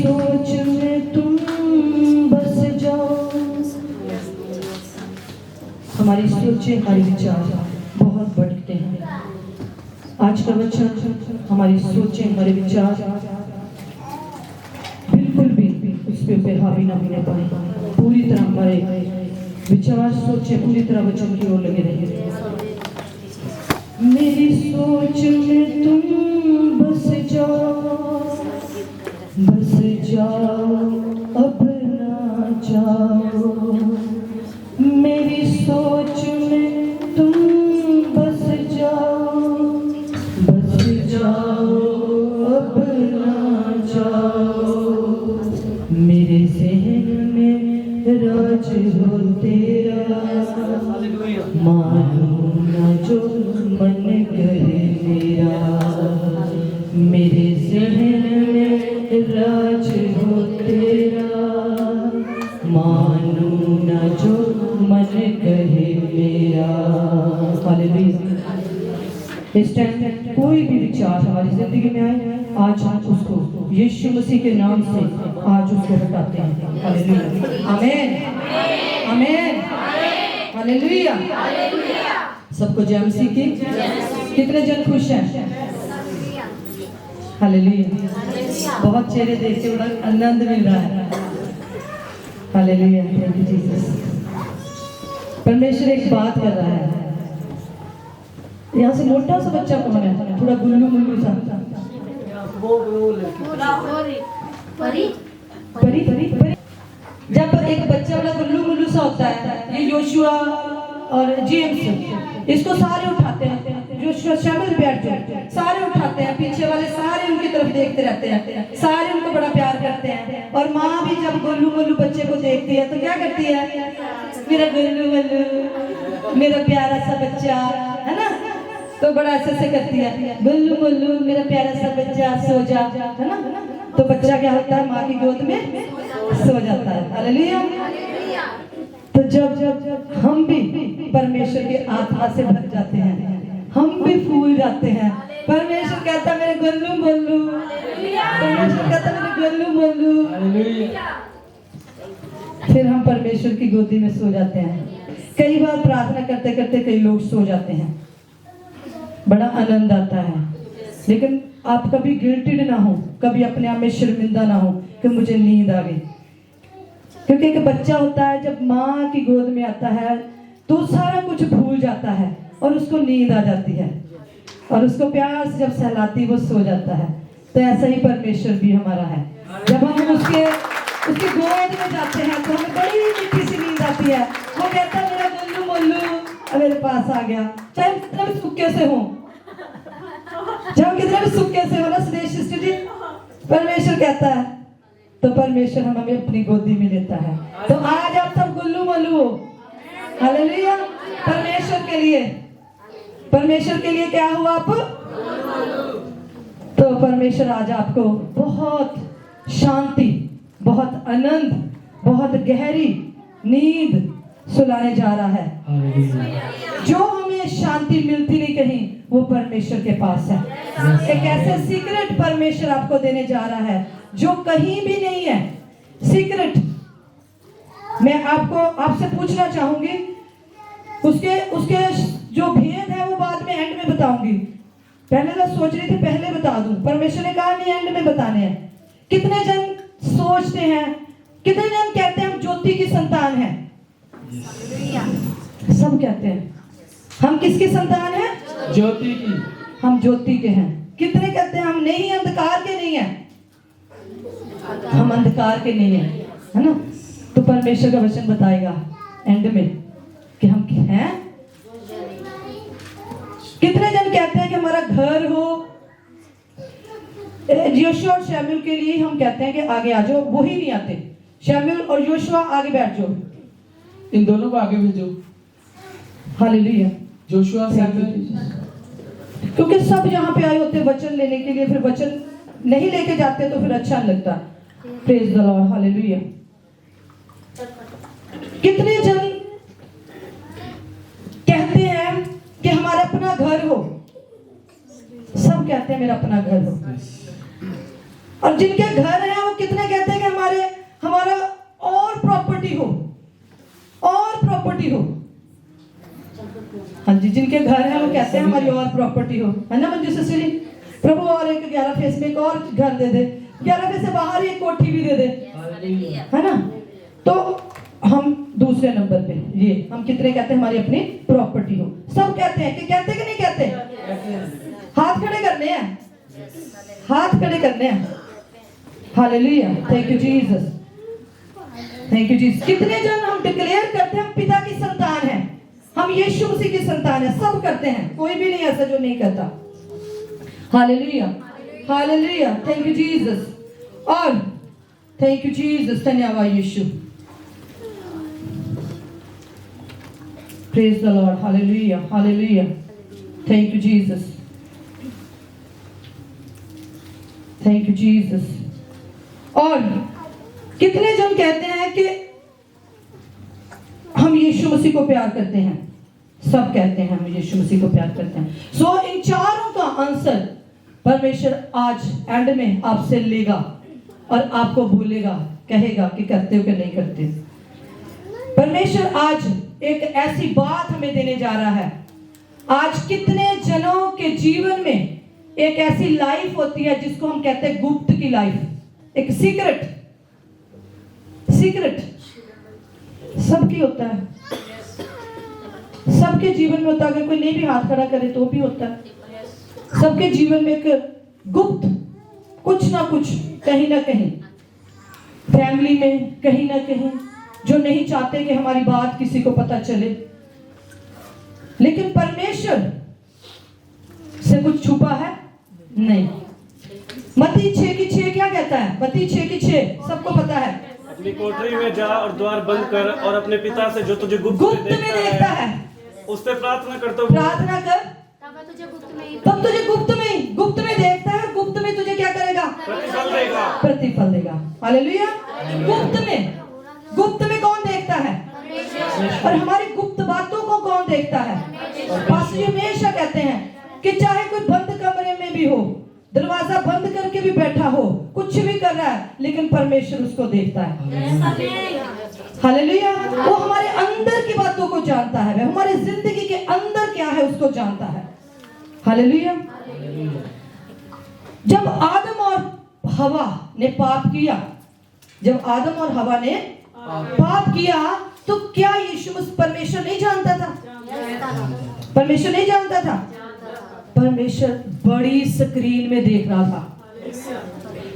सोच में तुम बस जाओ। हमारी सोचें, हमारे विचार बहुत बढ़ते हैं। आज का वचन हमारी सोचें, हमारे विचार बिल्कुल भी उस पे हावी ना होने पाए। पूरी तरह हमारे विचार, सोचें पूरी तरह वचन की ओर लगे रहे। मेरी सोच में तुम बस जाओ, बस जाओ, अब ना जाओ। मेरी सोच में तुम बस जाओ, बस जाओ, अब ना जाओ। मेरे ज़हन में राज हो तेरा, मानो ना जो मन करे मेरा। मेरे ज़हन में राज हो तेरा, मानो ना जो मन करे मेरा। हालेलुया। इस टाइम कोई भी विचार हमारी जिंदगी में आए, आज हम उसको यीशु मसीह के नाम से आज उसको हटाते हैं। हालेलुया, आमीन, आमीन, हालेलुया। सबको जय मसीह की। कितने जन खुश हैं? हालेलुया। बहुत चेहरे देख के बड़ा आनंद मिल रहा है। Hallelujah, thank you Jesus. परमेश्वर एक बात कर रहा है। यहाँ से मोटा सा बच्चा कौन है? थोड़ा गुल्लू मुल्लू सा, परी परी परी परी। जब एक बच्चा वाला गुल्लू मुल्लू सा होता है, ये योशुआ और जेम्स, इसको सारे उठाते हैं। योशुआ शामिल बैठ जाते, सारे उठाते हैं। पीछे वाले सारे उनकी तरफ देखते रहते हैं, सारे उनको बड़ा प्यार करते हैं। और माँ भी जब गुल्लू मुल्लू बच्चे को देखती है तो क्या करती है? मेरा गुल्लू मुल्लू, मेरा प्यारा सा बच्चा, है ना? तो बड़ा ऐसे करती है, गुल्लू मुल्लू मेरा प्यारा सा बच्चा सो जा, है ना? तो बच्चा क्या होता है? माँ की गोद में सो जाता है। हालेलुया। तो जब हम भी परमेश्वर के आत्मा से भर जाते हैं, हम भी फूल जाते हैं। परमेश्वर कहता है मेरे गुल्लू मुल्लू, परमेश्वर कहता है मेरे गुल्लू मुल्लू। फिर हम परमेश्वर की गोदी में सो जाते हैं। कई बार प्रार्थना करते करते कई लोग सो जाते हैं, बड़ा आनंद आता है। लेकिन आप कभी गिल्टेड ना हो, कभी अपने आप में शर्मिंदा ना हो कि मुझे नींद आ गई। क्योंकि एक बच्चा होता है जब माँ की गोद में आता है तो सारा कुछ भूल जाता है और उसको नींद आ जाती है, और उसको प्यार से जब सहलाती वो सो जाता है। तो ऐसा ही परमेश्वर भी हमारा है। जब हम उसके गोद में जाते हैं तो हमें बड़ी मीठी सी नींद आती है। वो कहता है मेरा गुल्लू मुल्लू मेरे पास आ गया। चाहे कितना भी सुक्के से हो, जब कितना भी सुक्के से हो ना, परमेश्वर कहता है, तो परमेश्वर हमें अपनी गोदी में लेता है। तो आज आप सब गुल्लू मुल्लू हो। हालेलुया। परमेश्वर के लिए क्या हुआ आप? तो परमेश्वर आज आपको बहुत शांति, बहुत आनंद, बहुत गहरी नींद सुलाने जा रहा है। जो हमें शांति मिलती नहीं कहीं, वो परमेश्वर के पास है। एक ऐसे सीक्रेट परमेश्वर आपको देने जा रहा है जो कहीं भी नहीं है। सीक्रेट मैं आपसे पूछना चाहूंगी, उसके जो भेद है वो बाद में एंड में बताऊंगी। पहले तो सोच रही थी पहले बता दूं, परमेश्वर ने कहा नहीं एंड में बताने हैं। कितने जन सोचते हैं, कितने जन कहते हैं हम ज्योति की संतान हैं? सब कहते हैं हम किसकी संतान हैं? ज्योति की। हम ज्योति के हैं। कितने कहते हैं हम नहीं, अंधकार के नहीं हैं? हम अंधकार के नहीं हैं, है ना? तो परमेश्वर का वचन बताएगा एंड में कि हम हैं। कितने जन कहते हैं कि हमारा घर हो? योशुआ और शमूएल के लिए हम कहते हैं कि आगे आ जाओ, वो ही नहीं आते। शमूएल और योशुआ आगे बैठ जाओ, इन दोनों को आगे भेजो। हालेलुया। जोशुआ शमूएल, क्योंकि सब यहाँ पे आए होते वचन लेने के लिए, फिर वचन नहीं लेके जाते तो फिर अच्छा नहीं लगता। Praise the Lord, hallelujah. कितने जन कहते हैं कि हमारा अपना घर हो? सब कहते हैं मेरा अपना घर हो। और जिनके घर है वो लोग कितने कहते हैं कि हमारा और प्रॉपर्टी हो, और प्रॉपर्टी हो। हाँ जी, जिनके घर है वो कहते हैं हमारी और प्रॉपर्टी हो, है ना मंजू ससुरी? प्रभु और एक 11 फेस में एक और घर दे दे, 11 फेस से बाहर ही एक कोठी भी दे दे, है ना? तो हम दूसरे नंबर पे ये हम कितने कहते हैं हमारी अपनी प्रॉपर्टी हो। सब कहते हैं कि नहीं कहते? हाथ खड़े करने हैं, हाथ खड़े करने हैं। Hallelujah, thank you Jesus, thank you Jesus. कितने जन हम डिक्लेयर करते हैं हम पिता की संतान हैं, हम यीशु मसीह की संतान है। सब करते हैं, कोई भी नहीं ऐसा जो नहीं करता। Hallelujah, hallelujah, thank you Jesus. और थैंक यू जीसस, धन्यवाद यीशु। Praise the Lord, hallelujah, hallelujah, thank you Jesus, thank you Jesus. और कितने जन कहते हैं कि हम यीशु मसीह को प्यार करते हैं? सब कहते हैं हम यीशु मसीह को प्यार करते हैं। सो इन चारों का आंसर परमेश्वर आज एंड में आपसे लेगा और आपको भूलेगा, कहेगा कि करते हो कि नहीं करते। परमेश्वर आज एक ऐसी बात हमें देने जा रहा है। आज कितने जनों के जीवन में एक ऐसी लाइफ होती है जिसको हम कहते हैं गुप्त की लाइफ, एक सीक्रेट, सीक्रेट सबकी होता है, सबके जीवन में होता है। अगर कोई नहीं भी हाथ खड़ा करे तो भी होता है। सबके जीवन में एक गुप्त कुछ ना कुछ, कहीं ना कहीं फैमिली में, कहीं ना कहीं जो नहीं चाहते कि हमारी बात किसी को पता चले, लेकिन परमेश्वर से कुछ छुपा है नहीं। मत्ती 6:6 क्या कहता है? मत्ती 6:6 सबको पता है। अपनी कोठरी में जा और द्वार बंद कर और अपने पिता से जो तुझे गुप्त में देखता है उससे प्रार्थना कर, तो प्रार्थना कर, तब तुझे गुप्त में देखता है। गुप्त में तुझे क्या करेगा? प्रतिफल देगा, प्रतिफल देगा। हालेलुया। गुप्त में कौन देखता है? और हमारी गुप्त बातों को कौन देखता है? पास्टर जी हमेशा कहते हैं कि चाहे कोई बंद कमरे में भी हो, दरवाजा बंद करके भी बैठा हो, कुछ भी कर रहा है, लेकिन परमेश्वर उसको देखता है। हालेलुया। वो हमारे अंदर की बातों को जानता है, वह हमारी जिंदगी के अंदर क्या है उसको जानता है। हालेलुया। जब आदम और हवा ने पाप किया, जब आदम और हवा ने पाप किया, तो क्या यीशु परमेश्वर नहीं जानता था? परमेश्वर नहीं जानता था? परमेश्वर बड़ी स्क्रीन में देख रहा था,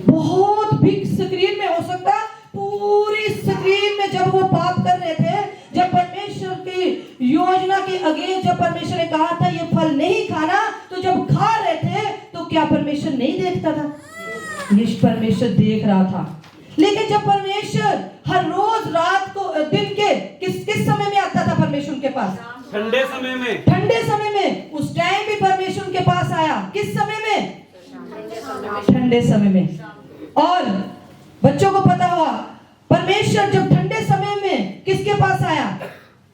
बहुत बिग स्क्रीन में। हो सकता है पूरी स्क्रीन में जब वो पाप कर रहे थे, जब परमेश्वर की योजना के अगेंस्ट, जब परमेश्वर ने कहा था ये फल नहीं खाना, तो जब खा रहे थे तो क्या परमेश्वर नहीं देखता था? ये परमेश्वर देख रहा था। लेकिन जब परमेश्वर हर रोज रात को, दिन के किस समय में आता था परमेश्वर के पास? ठंडे समय में। ठंडे समय में। उस टाइम भी परमेश्वर के पास आया। किस समय में? ठंडे समय में। और बच्चों को पता हुआ परमेश्वर जब ठंडे समय में किसके पास आया?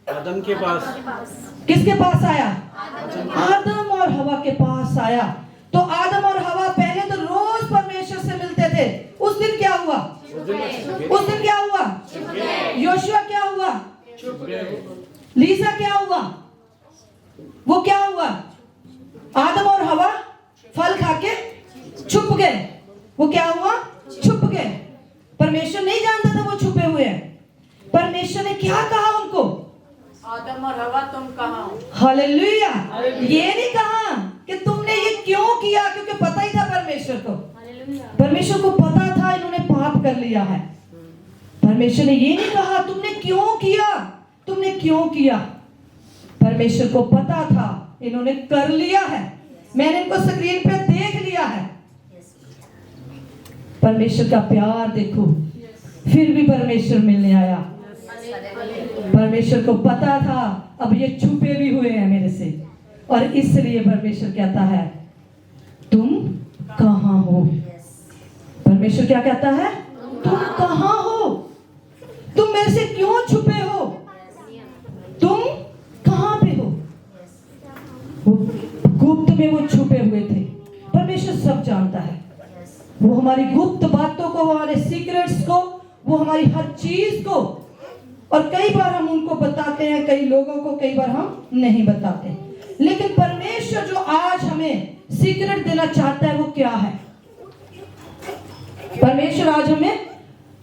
आदम के पास। किसके पास आया? आदम और हवा के पास आया। तो आदम और हवा पहले तो रोज परमेश्वर से मिलते थे। उस दिन क्या हुआ? उस दिन क्या हुआ? योशुआ क्या हुआ? लीसा क्या हुआ? वो क्या हुआ? आदम और हवा फल खा के छुप गए। वो क्या हुआ? छुप गए। परमेश्वर नहीं जानता था वो छुपे हुए हैं। परमेश्वर ने क्या कहा उनको? आदम और हवा तुम कहाँ हो? हालेलुया। ये नहीं कहा कि तुमने ये क्यों किया, क्योंकि पता ही था परमेश्वर को। परमेश्वर को पता था इन्होंने पाप कर लिया है। परमेश्वर ने ये नहीं कहा तुमने क्यों किया, तुमने क्यों किया। परमेश्वर को पता था इन्होंने कर लिया है, मैंने इनको स्क्रीन पे देख लिया है। परमेश्वर का प्यार देखो, फिर भी परमेश्वर मिलने आया। परमेश्वर को पता था अब ये छुपे भी हुए हैं मेरे से, और इसलिए परमेश्वर कहता है तुम कहां हो। परमेश्वर क्या कहता है? तुम कहां हो? तुम मेरे से क्यों छुपे हो? तुम कहां पे हो? वो गुप्त में वो छुपे हुए थे। परमेश्वर सब जानता है। वो हमारी गुप्त बातों को, हमारे हमारे सीक्रेट्स को, वो हमारी हर चीज को, और कई बार हम उनको बताते हैं, कई लोगों को कई बार हम नहीं बताते। लेकिन परमेश्वर जो आज हमें सीक्रेट देना चाहता है वो क्या है? परमेश्वर आज हमें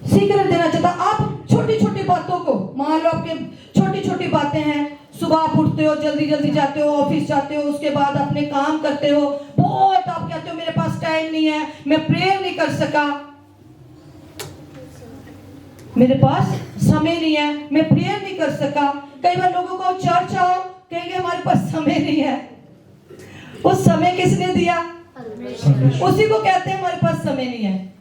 सीक्रेट देना चाहता है। आप छोटी छोटी बातों को, मान लो आपके छोटी छोटी बातें हैं, सुबह आप उठते हो, जल्दी जल्दी जाते हो, ऑफिस जाते हो, उसके बाद अपने काम करते हो, बहुत आप कहते हो मेरे पास टाइम नहीं है, मैं प्रेयर नहीं कर सका, मेरे पास समय नहीं है, मैं प्रेयर नहीं कर सका। कई बार लोगों को चर्च आओ, कहेंगे हमारे पास समय नहीं है। वो समय किसने दिया? उसी को कहते हैं हमारे पास समय नहीं है।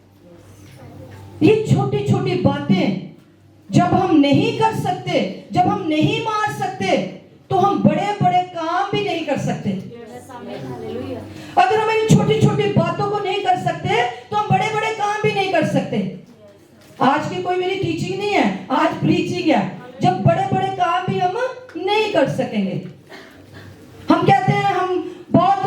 ये छोटी छोटी बातें जब हम नहीं कर सकते, जब हम नहीं मार सकते, तो हम बड़े बड़े काम भी नहीं कर सकते। अगर हम इन छोटी छोटी बातों को नहीं कर सकते तो हम बड़े बड़े काम भी नहीं कर सकते। आज की कोई मेरी टीचिंग नहीं है, आज प्रीचिंग है। जब बड़े बड़े काम भी हम नहीं कर सकेंगे, हम कहते हैं हम बहुत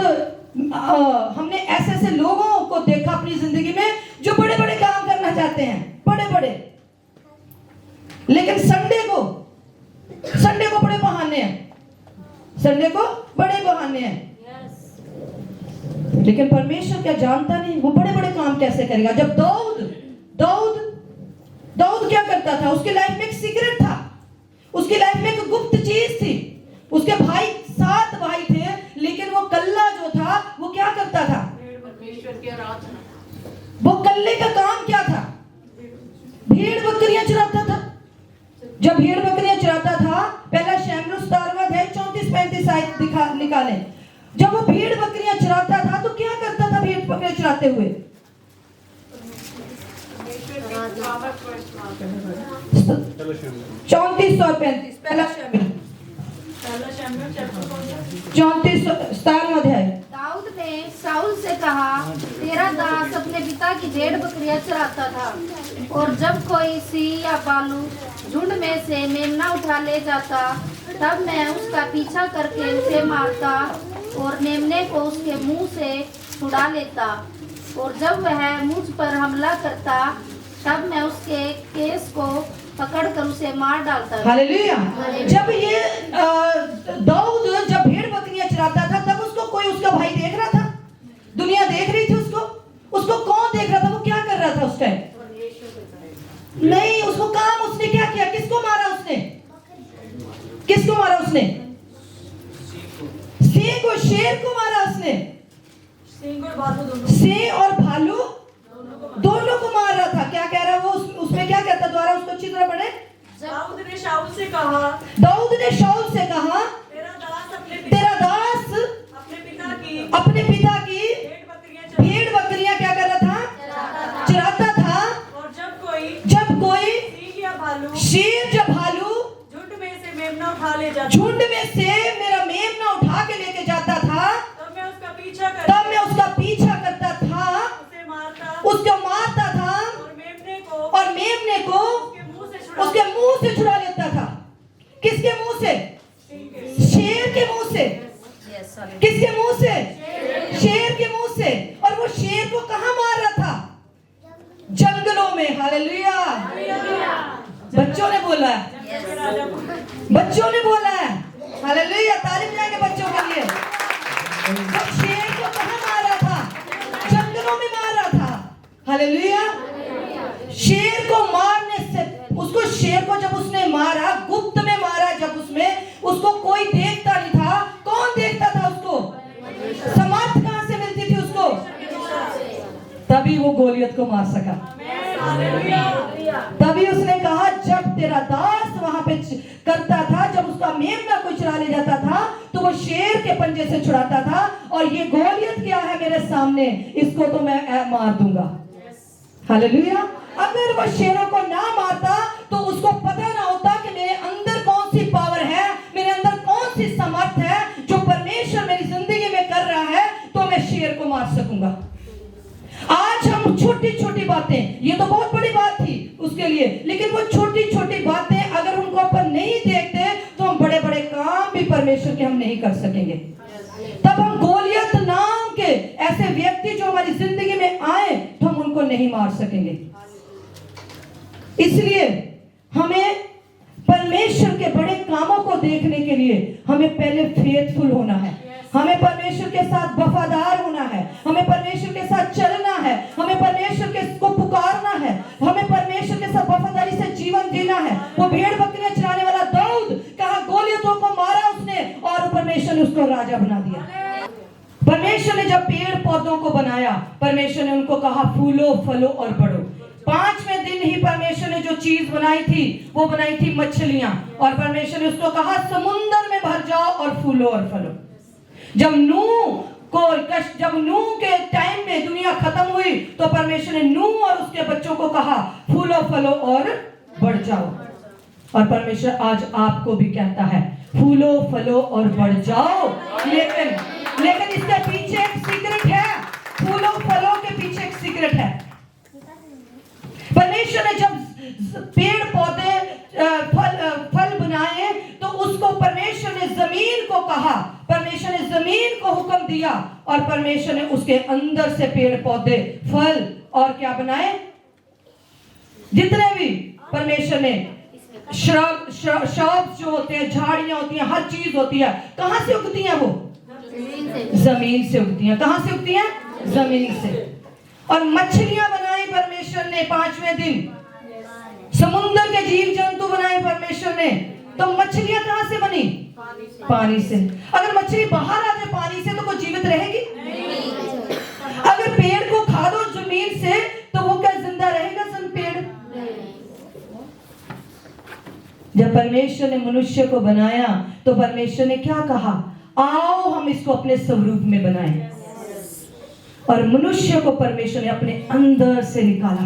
हमने ऐसे ऐसे लोगों को देखा अपनी जिंदगी में जो बड़े बड़े काम करना चाहते हैं, बड़े बड़े, लेकिन संडे को बड़े बहाने हैं, संडे को बड़े बहाने हैं। लेकिन परमेश्वर क्या जानता नहीं वो बड़े बड़े काम कैसे करेगा? जब दाऊद क्या करता था? उसकी लाइफ में एक सीक्रेट था, उसकी लाइफ में एक गुप्त चीज थी। उसके भाई 7 भाई थे, लेकिन वो कल्ला जो था वो क्या करता था? परमेश्वर की आराधना। वो कल्ले का काम क्या था? भेड़ बकरियां चराता था। जब भेड़ बकरियां चराता था, पहला शमूएल 17वां अध्याय 34-35 आयत निकालें। जब वो भेड़ बकरियां चराता था तो क्या करता था? भेड़ बकरियां चराते हुए 34 और 35, पहला शमूएल 34 17वां अध्याय। दाऊद ने शाऊल से कहा, तेरा दास अपने पिता की भेड़ बकरियां चराता था, और जब कोई सिंह या भालू झुंड में से मेमना उठा ले जाता, तब मैं उसका पीछा करके उसे मारता और मेमने को उसके मुंह से छुड़ा लेता, और जब वह मुझ पर हमला करता, तब मैं उसके केस को पकड़कर उसे मार डालता। हालेलुया। जब ये दाऊद जब भेड़ बकरियां चराता था, तब उसको कोई उसका भाई देख रहा था? दुनिया देख रही थी उसको कौन देख रहा था? वो क्या कर रहा था उस टाइम? नहीं, उसको काम उसने क्या किया? किसको मारा उसने? किसको मारा उसने? सिंह को, शेर को मारा उसने। सिंह और भालू दोनों को मार रहा था। क्या कह रहा है वो? उसमें क्या कहता? द्वारा उसको अच्छी तरह पढ़े। दाऊद ने शाऊल से कहा, तेरा दास अपने पिता की भेड़ बकरियां क्या कर रहा था? चराता था। और जब कोई शेर या भालू झुंड में से मेरा मेमना उठा के लेके जाता था, तब मैं उसका पीछा करता था, उसको मारता था, और मेमने को उसके मुंह से छुड़ा लेता था। किसके मुंह से? शेर के मुंह से। किसके मुंह से? शेर के मुंह से। और वो शेर को कहां मार रहा था? जंगलों में। हालेलुया। बच्चों ने बोला है, बच्चों ने बोला है। हालेलुया। तारीफ जाएंगे बच्चों के लिए। वो शेर को कहां मार रहा था? जंगलों में मार रहा था। हालेलुया। शेर को मारने से, उसको शेर को जब उसने मारा, गुप्त में मारा, जब उसको कोई देखता नहीं था। कौन देखता था उसको? समर्थ कहां से मिलती थी उसको? तभी वो गोलियत को मार सका। तभी उसने कहा, जब तेरा दास वहां पे करता था, जब उसका मेमना कोई चुरा ले जाता था, तो वो शेर के पंजे से छुड़ाता था, और ये गोलियत क्या है मेरे सामने, इसको तो मैं मार दूंगा। हालेलुया। अगर वो शेरों को ना मारता तो उसको पता ना होता कि मेरे अंदर कौन सी पावर है, मेरे अंदर कौन सी समर्थ है जो परमेश्वर मेरी जिंदगी में कर रहा है, तो मैं शेर को मार सकूंगा। आज हम छोटी छोटी बातें, ये तो बहुत बड़ी बात थी उसके लिए, लेकिन वो छोटी छोटी बातें अगर उनको अपन नहीं देखते तो हम बड़े बड़े काम भी परमेश्वर के हम नहीं कर सकेंगे। तब हम गोलियत नाम के ऐसे व्यक्ति जो हमारी जिंदगी में आए तो हम उनको नहीं मार सकेंगे। इसलिए हमें परमेश्वर के बड़े कामों को देखने के लिए हमें पहले फेथफुल होना है, हमें परमेश्वर के साथ वफादार होना है, हमें परमेश्वर के साथ चलना है, हमें परमेश्वर के को पुकारना है, हमें परमेश्वर के साथ वफादारी से जीवन जीना है। वो भेड़ बकरियां चराने वाला दाऊद कहा गोलियतों को मारा उसने और परमेश्वर ने उसको राजा बना दिया। परमेश्वर ने जब पेड़ पौधों को बनाया, परमेश्वर ने उनको कहा फूलो फलो और बढ़ो। 5वें दिन ही परमेश्वर ने जो चीज बनाई थी वो बनाई थी मछलियां, और परमेश्वर ने उसको कहा समुद्र में भर जाओ और फूलो और फलो। जब नूह के टाइम में दुनिया खत्म हुई तो परमेश्वर ने नूह और उसके बच्चों को कहा फूलो फलो और बढ़ जाओ। और परमेश्वर आज आपको भी कहता है फूलो फलो और बढ़ जाओ। लेकिन इसके पीछे एक सीक्रेट है, फूलो फलो के पीछे एक सीक्रेट है। परमेश्वर ने जब पेड़ पौधे फल बनाए तो उसको परमेश्वर ने जमीन को कहा, परमेश्वर ने जमीन को हुक्म दिया और परमेश्वर ने उसके अंदर से पेड़ पौधे फल और क्या बनाए, जितने भी परमेश्वर ने श्रब जो होते हैं, झाड़ियां होती हैं, हर चीज होती है, कहां से उगती हैं? वो जमीन से उगती हैं। कहां से उगती हैं? जमीन से। और मछलियां बनाई परमेश्वर ने 5वें दिन, समुद्र के जीव जंतु बनाए परमेश्वर ने। तो मछलियां कहां से बनी? पानी से। अगर मछली बाहर आ जाए पानी से तो कोई जीवित रहेगी? अगर पेड़ को खा दो जमीन से तो वो क्या जिंदा रहेगा? पेड़। जब परमेश्वर ने मनुष्य को बनाया तो परमेश्वर ने क्या कहा? आओ हम इसको अपने स्वरूप में बनाएं। और मनुष्य को परमेश्वर ने अपने अंदर से निकाला,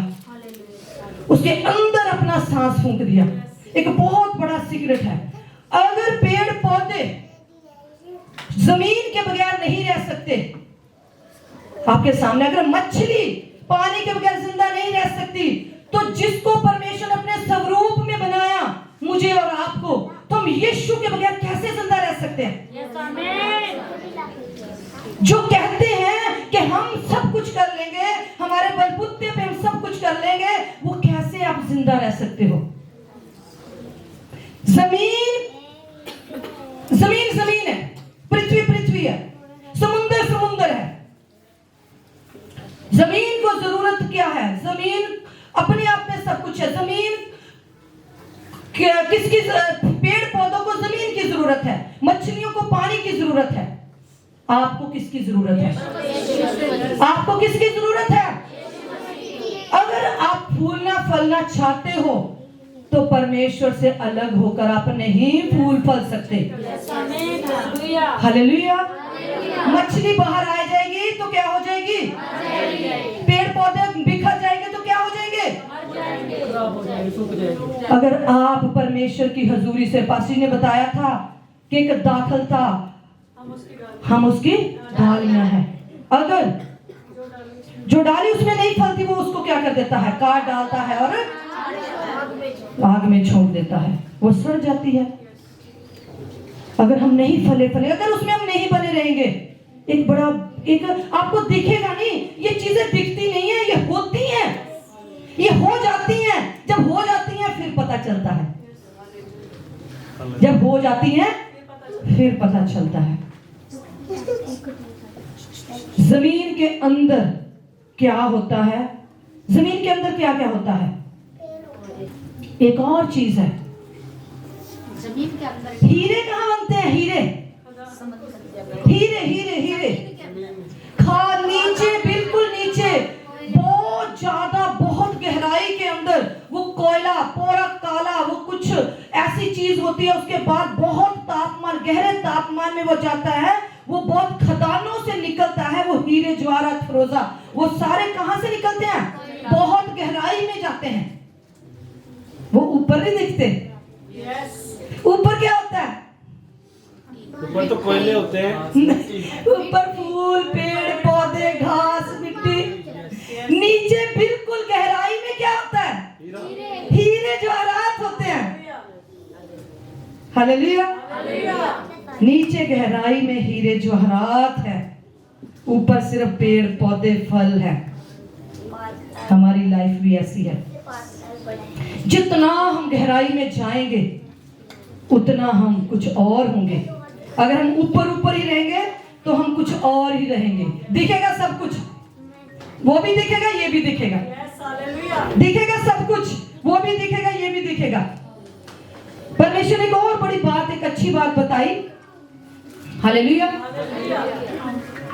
उसके अंदर अपना सांस फूंक दिया। एक बहुत बड़ा सीक्रेट है। अगर पेड़ पौधे जमीन के बगैर नहीं रह सकते, आपके सामने अगर मछली पानी के बगैर जिंदा नहीं रह सकती, तो जिसको परमेश्वर ने अपने स्वरूप में बनाया, मुझे और आपको, तो हम यीशु के बगैर कैसे जिंदा रह सकते हैं? जो कहते हैं कि हम सब कुछ कर लेंगे, हमारे बलबूते पे हम सब कुछ कर लेंगे, वो कैसे आप जिंदा रह सकते हो? जमीन है, पृथ्वी है, समुंदर है। जमीन को जरूरत क्या है? जमीन अपने आप में सब कुछ है। जमीन किसकी? पेड़ पौधों को जमीन की जरूरत है, मछलियों को पानी की जरूरत है। आपको किसकी जरूरत है? आपको किसकी जरूरत है? अगर आप फूलना फलना चाहते हो तो परमेश्वर से अलग होकर आप नहीं फूल फल सकते। हालेलुया। मछली बाहर आ जाएगी तो क्या हो जाएगी? पेड़ पौधे बिखर जाएंगे तो क्या हो जाएंगे? अगर आप परमेश्वर की हजूरी से, पासी ने बताया था कि एक दाखल था, हम उसकी डालियां हैं। अगर जो डाली उसमें नहीं फलती वो उसको क्या कर देता है? काट डालता है और आग में छोड़ देता है, वो सड़ जाती है। अगर हम नहीं फले, अगर उसमें हम नहीं बने रहेंगे, एक आपको दिखेगा नहीं, ये चीजें दिखती नहीं है, ये होती हैं, ये हो जाती हैं। जब हो जाती हैं फिर पता चलता है, जब हो जाती हैं फिर पता चलता है। जमीन के अंदर क्या होता है? जमीन के अंदर क्या क्या होता है? एक और चीज है, जमीन के अंदर हीरे कहाँ बनते हैं? हीरे नीचे, बिल्कुल नीचे, बहुत ज्यादा, बहुत गहराई के अंदर वो कोयला पूरा काला, वो कुछ ऐसी चीज होती है। उसके बाद बहुत तापमान, गहरे तापमान में वो जाता है, वो बहुत खदानों से निकलता है, वो हीरे ज्वारात फरोजा, वो सारे कहां से निकलते हैं? बहुत गहराई में जाते हैं। वो ऊपर नहीं दिखते। ऊपर क्या होता है? ऊपर तो कोयले होते हैं। ऊपर फूल, पेड़ पौधे, घास, मिट्टी। नीचे बिल्कुल गहराई में क्या होता है? हीरे ज्वारात होते हैं। हालेलुया। नीचे गहराई में हीरे ज्वारात है, ऊपर सिर्फ पेड़ पौधे फल है। हमारी लाइफ भी ऐसी है। जितना हम गहराई में जाएंगे उतना हम कुछ और होंगे। अगर हम ऊपर ऊपर ही रहेंगे तो हम कुछ और ही रहेंगे। दिखेगा सब कुछ, वो भी दिखेगा, ये भी दिखेगा। दिखेगा सब कुछ, वो भी दिखेगा, ये भी दिखेगा। परमेश्वर ने एक और बड़ी बात, एक अच्छी बात बताई। हालेलुया।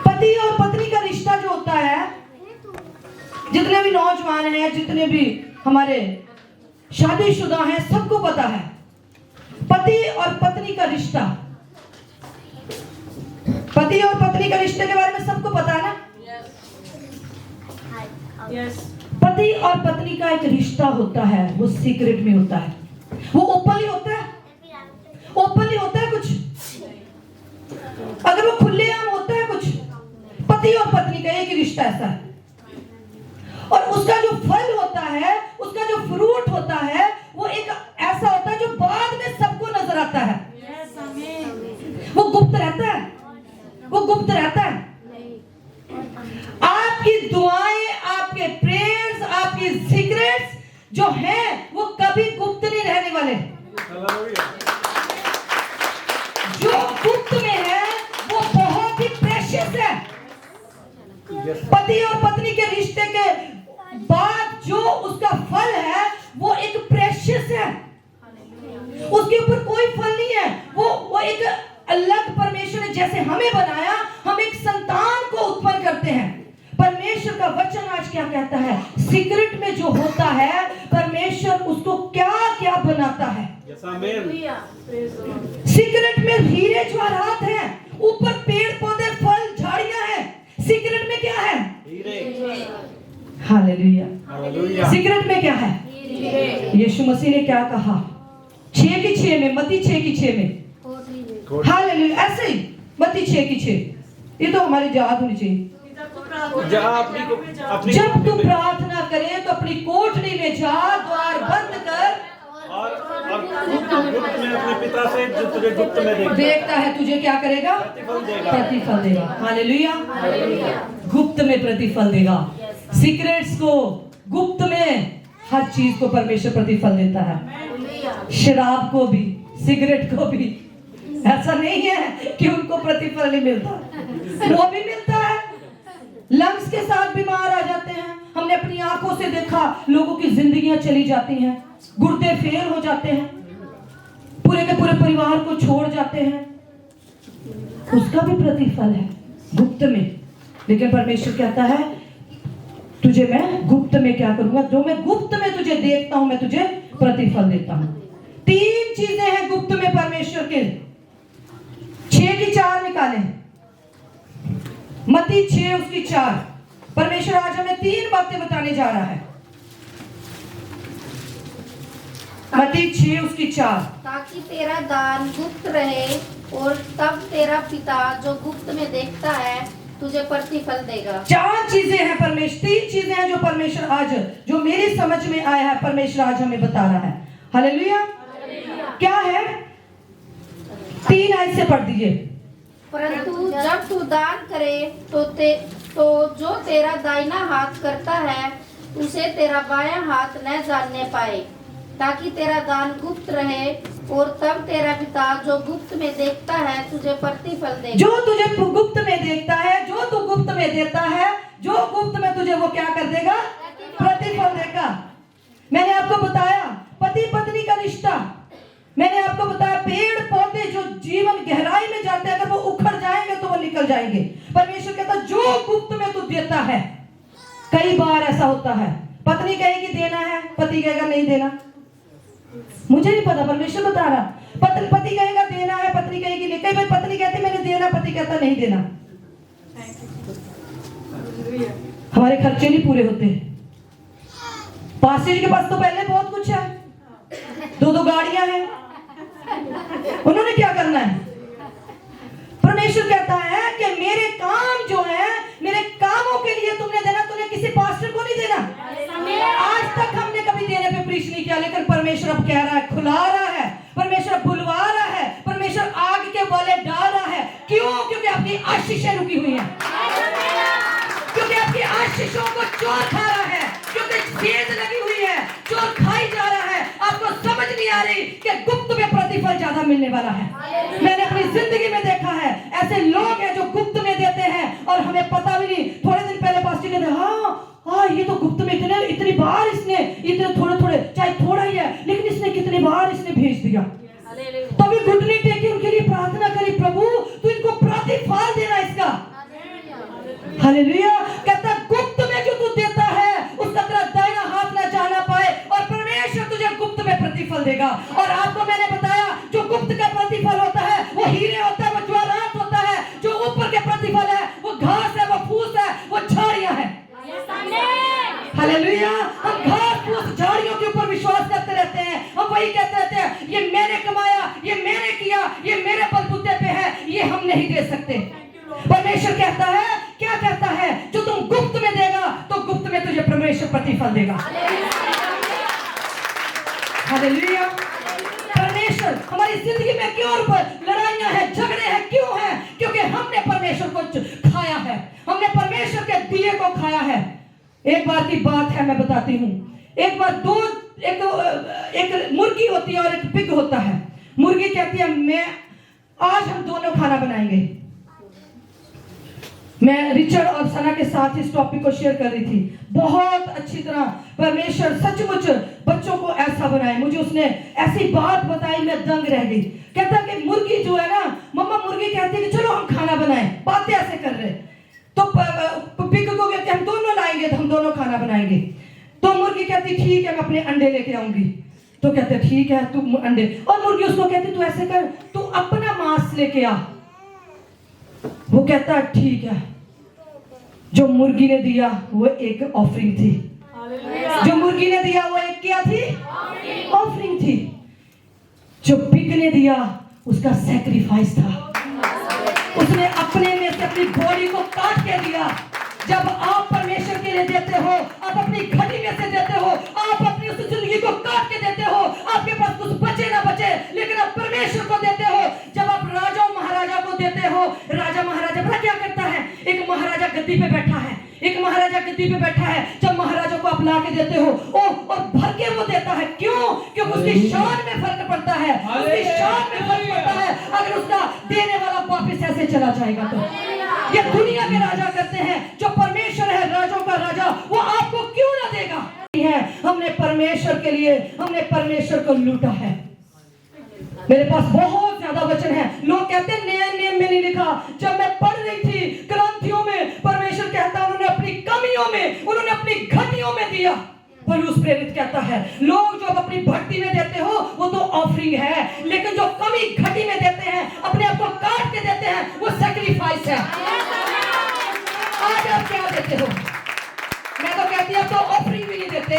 पति और पत्नी का रिश्ता जो होता है, जितने भी नौजवान हैं, जितने भी हमारे शादीशुदा हैं, सबको पता है पति और पत्नी का रिश्ता। पति और पत्नी का रिश्ते के बारे में सबको पता है ना। पति और पत्नी का एक रिश्ता होता है, वो सीक्रेट में होता है, वो ओपनली होता है। ओपनली होता है कुछ, अगर वो खुलेआम होता है कुछ। पति और पत्नी का एक ही रिश्ता ऐसा है, और उसका जो फल होता है, उसका जो फ्रूट होता है, वो एक ऐसा होता है जो बाद में सबको नजर आता है। वो गुप्त रहता है, वो गुप्त रहता है। आपकी दुआएं, आपके प्रेयर्स, आपकी सीक्रेट्स जो हैं, वो कभी गुप्त नहीं रहने वाले। जो गुप्त में है वो बहुत ही प्रेशियस है। पति और पत्नी के रिश्ते के बाद जो उसका फल है वो एक प्रेशियस है। उसके ऊपर कोई फल नहीं है। वो एक अलग, परमेश्वर ने जैसे हमें बनाया, हम एक संतान को उत्पन्न करते हैं। परमेश्वर का वचन आज क्या कहता है? सीक्रेट में जो होता है, परमेश्वर उसको क्या क्या बनाता है। सीक्रेट में हीरे जवाहरात हैं, ऊपर पेड़ पौधे फल झाड़ियां हैं। सीक्रेट में क्या है? हालेलुया। सीक्रेट में क्या है? यीशु मसीह ने क्या कहा? 6 की 6 में, मत्ती 6 की 6 में। हालेलुया। ऐसे ही मत्ती 6 की 6, ये तो हमारी याद होनी चाहिए। जब तू प्रार्थना करे तो अपनी कोठरी में जा, द्वार बंद कर, और गुप्त में अपने पिता से जो तुझे गुप्त में देखता है, तुझे क्या करेगा? प्रतिफल देगा। हालेलुया। गुप्त में प्रतिफल देगा। सीक्रेट्स को, गुप्त में हर चीज को परमेश्वर प्रतिफल देता है। शराब को भी, सिगरेट को भी। ऐसा नहीं है कि उनको प्रतिफल नहीं मिलता, वो भी मिलता है। लंग्स के साथ बीमार आ जाते हैं। हमने अपनी आंखों से देखा, लोगों की जिंदगियां चली जाती हैं, गुर्दे फेल हो जाते हैं, पूरे के पूरे परिवार को छोड़ जाते हैं। उसका भी प्रतिफल है गुप्त में। लेकिन परमेश्वर कहता है, तुझे मैं गुप्त में क्या करूंगा? जो मैं गुप्त में तुझे देखता हूं, मैं तुझे प्रतिफल देता हूं। 3 चीजें हैं गुप्त में परमेश्वर के। 6 की 4 निकालें, मत्ती 6 उसकी 4। परमेश्वर आज हमें 3 बातें बताने जा रहा है। मत्ती 6 उसकी 4। ताकि तेरा दान गुप्त रहे, और तब तेरा पिता जो गुप्त में देखता है तुझे प्रतिफल देगा। 4 चीजें हैं परमेश्वर, 3 चीजें हैं जो परमेश्वर आज, जो मेरी समझ में आया है, परमेश्वर आज हमें बता रहा है। हालेलुया। क्या है? 3 आयत से पढ़ दीजिए। परंतु जब तू दान करे तो जो तेरा दाहिना हाथ करता है उसे तेरा बायां हाथ न जानने पाए, ताकि तेरा दान गुप्त रहे, और तब तेरा पिता जो गुप्त में देखता है तुझे प्रतिफल देगा। जो तुझे गुप्त में देखता है, जो तू गुप्त में देता है, जो गुप्त में तुझे वो क्या कर देगा? प्रतिफल देगा। मैंने आपको बताया पति पत्नी का रिश्ता, मैंने आपको बताया पेड़ पौधे जो जीवन गहराई में जाते हैं, अगर वो उखड़ जाएंगे तो वो निकल जाएंगे। परमेश्वर कहता जो गुप्त में तू देता है। कई बार ऐसा होता है, पत्नी कहेगी देना है, पति कहेगा नहीं देना। मुझे नहीं पता, परमेश्वर बता रहा। पति कहेगा देना है, पत्नी कहेगी नहीं। कई बार पत्नी कहती मैंने देना, पति कहता नहीं देना। हमारे खर्चे नहीं पूरे होते। पास्टर जी के पास तो पहले बहुत कुछ है, 2 गाड़ियां हैं, उन्होंने क्या करना है? परमेश्वर कहता है कि मेरे काम जो है, मेरे कामों के लिए तुमने देना, तुमने किसी पास्टर को नहीं देना। आज तक हमने कभी देने पे प्रीच नहीं किया, लेकिन परमेश्वर अब कह रहा है, खुला रहा है, परमेश्वर बुलवा रहा है, परमेश्वर आग के वाले डाल रहा है। क्यों? क्योंकि आपकी आशीषें रुकी हुई हैं, क्योंकि आपकी आशीषों को चोर खा रहा है, क्योंकि सेंध लगी हुई है, चोर खाई मिलने वाला है। मैंने अपनी जिंदगी में देखा है ऐसे लोग हैं जो गुप्त में देते हैं और हमें पता भी नहीं। थोड़े दिन पहले पास्टर कहते हाँ ये तो गुप्त में इतनी बार इसने इतने थोड़े चाहे थोड़ा ही है लेकिन इसने कितनी बार इसने भेज दिया। तभी घुटने टेके उनके लिए प्रार्थना करी, प्रभु तू इनको प्रतिफल देना इसका। हालेलुया। कहता गुप्त में जो तू देता है उसका तेरा दाहिना हाथ ना जाना पाए और परमेश्वर तुझे गुप्त में प्रतिफल देगा। और आपको मैंने बताया जो गुप्त का प्रतिफल होता है वो हीरे होता है, वो ज्वालात होता है। जो ऊपर के प्रतिफल है वो घास है, वो फूस है, वो झाड़ियां हैं। हालेलुया। हम घास फूस झाड़ियों के ऊपर विश्वास करते रहते हैं, हम वही कहते रहते हैं ये मैंने कमाया, ये मैंने किया, ये मेरे बलबूते पे है, ये हम नहीं दे सकते। परमेश्वर कहता है, क्या कहता है, जो तुम गुप्त में देगा तो गुप्त में तुझे परमेश्वर प्रतिफल देगा। हालेलुया। परमेश्वर हमारी जिंदगी में क्यों लड़ाइयां हैं, झगड़े हैं, क्यों हैं? क्योंकि हमने परमेश्वर को खाया है, हमने परमेश्वर के दिए को खाया है। एक बार की बात है, मैं बताती हूँ। एक बार एक मुर्गी होती है और एक पिग होता है। मुर्गी कहती है आज हम दोनों खाना बनाएंगे। मैं रिचर्ड और सना के साथ इस टॉपिक को शेयर कर रही थी। बहुत अच्छी तरह परमेश्वर सचमुच बच्चों को ऐसा बनाए। मुझे उसने ऐसी बात बताई, मैं दंग रह गई। कहता कि मुर्गी जो है ना, मम्मा मुर्गी कहती है कि चलो हम खाना बनाएं, बातें ऐसे कर रहे। तो पिग को कहते हम दोनों लाएंगे तो हम दोनों खाना बनाएंगे। तो मुर्गी कहती ठीक है मैं अपने अंडे लेके आऊंगी। तो कहते ठीक है तू अंडे, और मुर्गी उसको कहती तू ऐसे कर, तू अपना मांस लेके आ। वो कहता ठीक है। जो मुर्गी ने दिया वो एक ऑफरिंग थी। जो मुर्गी ने दिया वो एक क्या थी? ऑफरिंग थी। जो पिग ने दिया उसका सैक्रिफाइस था। उसने अपने में से अपनी बॉडी को काट के दिया। जब आप परमेश्वर के लिए देते हो, आप अपनी घटी में से देते हो, आप अपनी उस जिंदगी को काट के देते हो, आपके पास कुछ बचे ना बचे, लेकिन आप परमेश्वर को देते हो। जब आप राजा महाराजा को देते हो, राजा महाराजा पता क्या करता है? एक महाराजा गद्दी पे बैठा है, एक महाराजा गद्दी पे बैठा है। जब महाराजा को आप ला के देते हो और भर के वो देता है। क्यों? क्योंकि उसकी शान में फर्क पड़ता है, उसकी शान में फर्क पड़ता है। अगर उसका देने वाला वापस ऐसे चला जाएगा तो ये दुनिया के राजा करते हैं। जो परमेश्वर है, राजों का राजा, वो आपको क्यों ना देगा? हमने परमेश्वर के लिए, हमने परमेश्वर को लूटा है। मेरे पास बहुत ज्यादा वचन है। लोग कहते हैं नया नियम में नहीं लिखा। जब मैं पढ़ रही थी ग्रंथियों में, परमेश्वर कहता है उन्होंने अपनी कमियों में, उन्होंने अपनी घटियों में दिया। पौलुस प्रेरित कहता है लोग जो अपनी भक्ति में देते हो वो तो ऑफरिंग है, लेकिन जो कमी घटी में देते हैं, अपने आप को काट के देते हैं, वो सैक्रिफाइस है। आज आप क्या देते हो? मैं तो कहती हूं तो ऑफरिंग भी नहीं देते।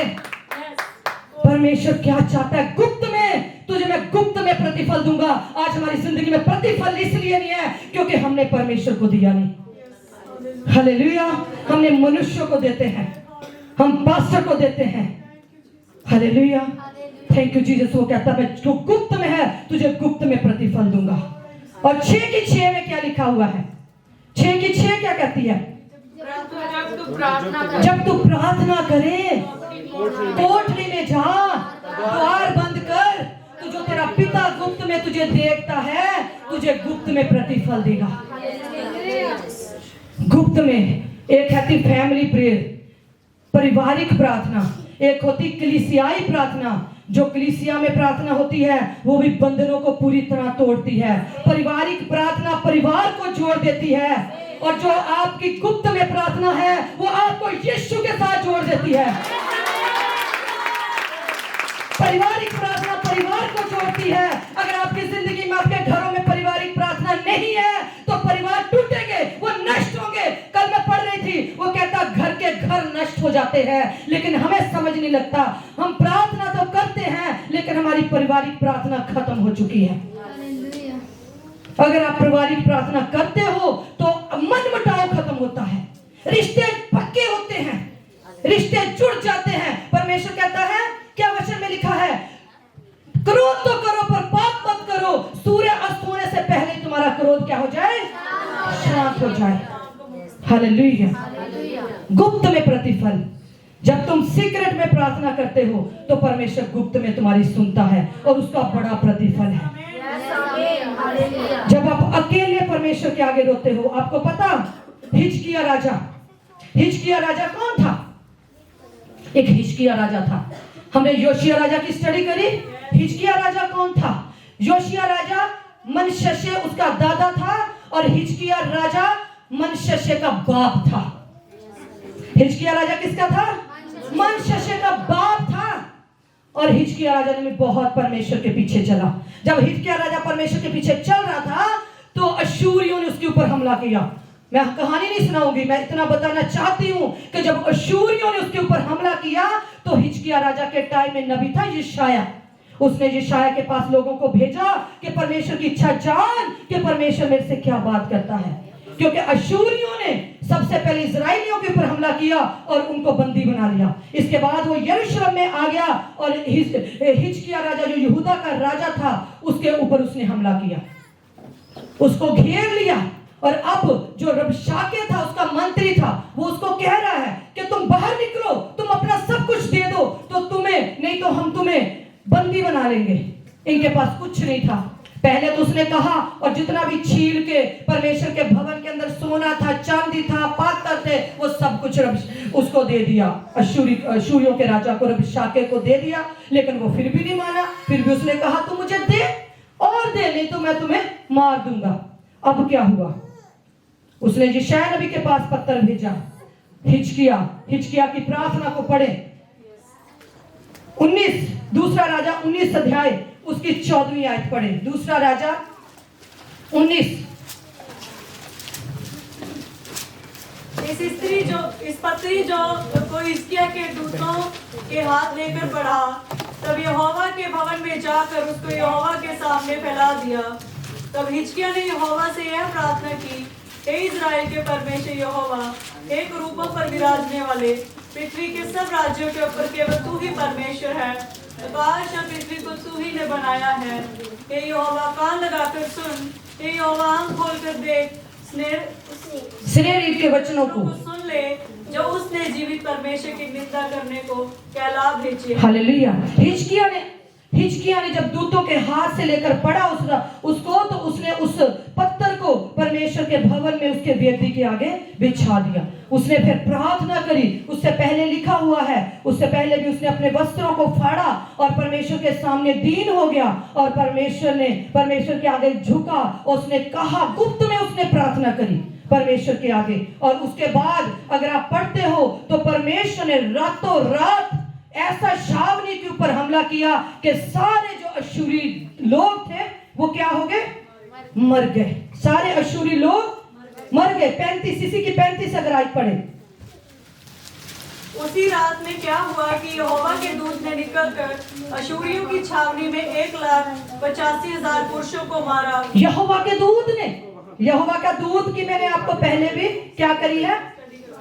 परमेश्वर क्या चाहता है? गुप्त में तुझे मैं गुप्त में प्रतिफल दूंगा। आज हमारी जिंदगी में प्रतिफल इसलिए नहीं है क्योंकि हमने परमेश्वर को दिया नहीं। हालेलुया। हमने मनुष्य को देते हैं, हम पास्टर को देते हैं। हालेलुया। Thank you Jesus. वो कहता है मैं जो गुप्त में है तुझे गुप्त में प्रतिफल दूंगा। और 6 की 6 में क्या लिखा हुआ है? 6 की 6 क्या कहती है? जब तू प्रार्थना करे कोठरी में जा, द्वार बंद कर, तो जो तेरा पिता गुप्त में तुझे देखता है तुझे गुप्त में प्रतिफल देगा। गुप्त में एक है फैमिली प्रेयर, पारिवारिक प्रार्थना, एक होती कलीसियाई प्रार्थना। जो कलीसिया में प्रार्थना होती है वो भी बंधनों को पूरी तरह तोड़ती है। पारिवारिक प्रार्थना परिवार को जोड़ देती है, और जो आपकी गुप्त में प्रार्थना है वो आपको यीशु के साथ जोड़ देती है। पारिवारिक प्रार्थना परिवार को जोड़ती है। अगर आपकी जिंदगी में, आपके घरों में पारिवारिक प्रार्थना नहीं है तो परिवार टूटेंगे, वो नष्ट होंगे। कल मैं पढ़ रही थी, वो कहता घर के घर नष्ट हो जाते हैं, लेकिन हमें समझ नहीं लगता। हम प्रार्थना तो करते हैं लेकिन हमारी पारिवारिक प्रार्थना खत्म हो चुकी है। अगर आप पारिवारिक प्रार्थना करते हो तो मनमुटाव खत्म होता है, रिश्ते पक्के होते हैं, रिश्ते जुड़ जाते हैं। परमेश्वर कहता है, क्या वचन में लिखा है? क्रोध तो करो पर पाप मत करो, सूर्य अस्त होने से पहले तुम्हारा क्रोध क्या हो जाए? शांत हो जाए। हालेलुया। गुप्त में प्रतिफल। जब तुम सीक्रेट में प्रार्थना करते हो तो परमेश्वर गुप्त में तुम्हारी सुनता है और उसका बड़ा प्रतिफल है। परमेश्वर के आगे रोते हो? आपको पता, हिजकिया राजा कौन था? एक हिजकिया राजा था। हमने योशिया राजा की स्टडी करी। हिजकिया राजा कौन था? योशिया राजा मनश्शे उसका दादा था और हिजकिया राजा मनश्शे का बाप था। हिजकिया राजा किसका था? मनश्शे का बाप था। और हिजकिया राजा ने बहुत परमेश्वर के पीछे चला। जब हिजकिया राजा परमेश्वर के पीछे चल रहा था तो अश्शूरियों ने उसके ऊपर हमला किया। मैं कहानी नहीं सुनाऊंगी, मैं इतना बताना चाहती हूं कि जब अश्शूरियों ने उसके ऊपर हमला किया तो हिजकिया राजा के टाइम में नबी था यशाया। उसने यशाया के पास लोगों को भेजा कि परमेश्वर की इच्छा जान कि परमेश्वर मेरे से क्या बात करता है, क्योंकि अश्शूरियों ने सबसे पहले इजराइलियों के ऊपर हमला किया और उनको बंदी बना लिया। इसके बाद वो यरूशलेम में आ गया और हिजकिया राजा जो यहूदा का राजा था उसके ऊपर उसने हमला किया, उसको घेर लिया। और अब जो रबशाके था उसका मंत्री था, वो उसको कह रहा है कि तुम बाहर निकलो, तुम अपना सब कुछ दे दो तो तुम्हें, नहीं तो हम तुम्हें बंदी बना लेंगे। इनके पास कुछ नहीं था। पहले तो उसने कहा और जितना भी छील के परमेश्वर के भवन के अंदर सोना था, चांदी था, पात्र थे, वो सब कुछ उसको दे दिया। अश्शूरियों के राजा को, रबशाके को दे दिया। लेकिन वो फिर भी नहीं माना। फिर भी उसने कहा तू मुझे दे और दे, नहीं तो मैं तुम्हें मार दूंगा। अब क्या हुआ? उसने यशायाह नबी के पास पत्र भेजा। हिजकिया की प्रार्थना को पढ़े। 19 दूसरा राजा 19 अध्याय उसकी 14वीं आयत पढ़े। दूसरा राजा 19। इस पत्री जो को हिजकिय्याह के दूतों के हाथ लेकर पढ़ा, तब यहोवा के भवन में जाकर उसको यहोवा के सामने फैला दिया। तब हिजकिय्याह ने यहोवा से यह प्रार्थना की, हे इज़राइल के परमेश्वर यहोवा, एक रूपों पर विराजने वाले, पृथ्वी के सब राज्यों के ऊपर केवल तू ही परमेश्वर है। आकाश और पृथ्वी को तू ही ने बनाया है। हे यहोवा, कान लगाकर सुन, हे यहोवा, आँख खोलकर देख, स्नेह के वचनों को सुन ले, जो उसने जीवित परमेश्वर की निंदा करने को क्या लाभ भेजे। हालेलुया। हिजकिय्याह ने जब दूतों के हाथ से लेकर पढ़ा उसको, तो उसने उस पत्थर को परमेश्वर के भवन में उसके वेदी के आगे बिछा दिया। उसने फिर प्रार्थना करी। उससे पहले लिखा हुआ है, उससे पहले भी उसने अपने वस्त्रों को फाड़ा और परमेश्वर के सामने दीन हो गया और परमेश्वर के आगे झुका। उसने कहा, गुप्त में उसने प्रार्थना करी परमेश्वर के आगे। और उसके बाद अगर आप पढ़ते हो तो परमेश्वर ने रातों रात ऐसा शावनी के ऊपर हमला किया कि सारे जो अश्शूरी लोग थे वो क्या हो गए? मर गए। सारे अश्शूरी लोग मर गए। 35 इसी की 35 अगर आज पढ़े। उसी रात में क्या हुआ कि यहोवा के दूत ने निकलकर अश्शूरियों की छावनी में 1,85,000 पुरुषों को मारा। यहोवा का दूत की मैंने आपको पहले भी क्या करी है?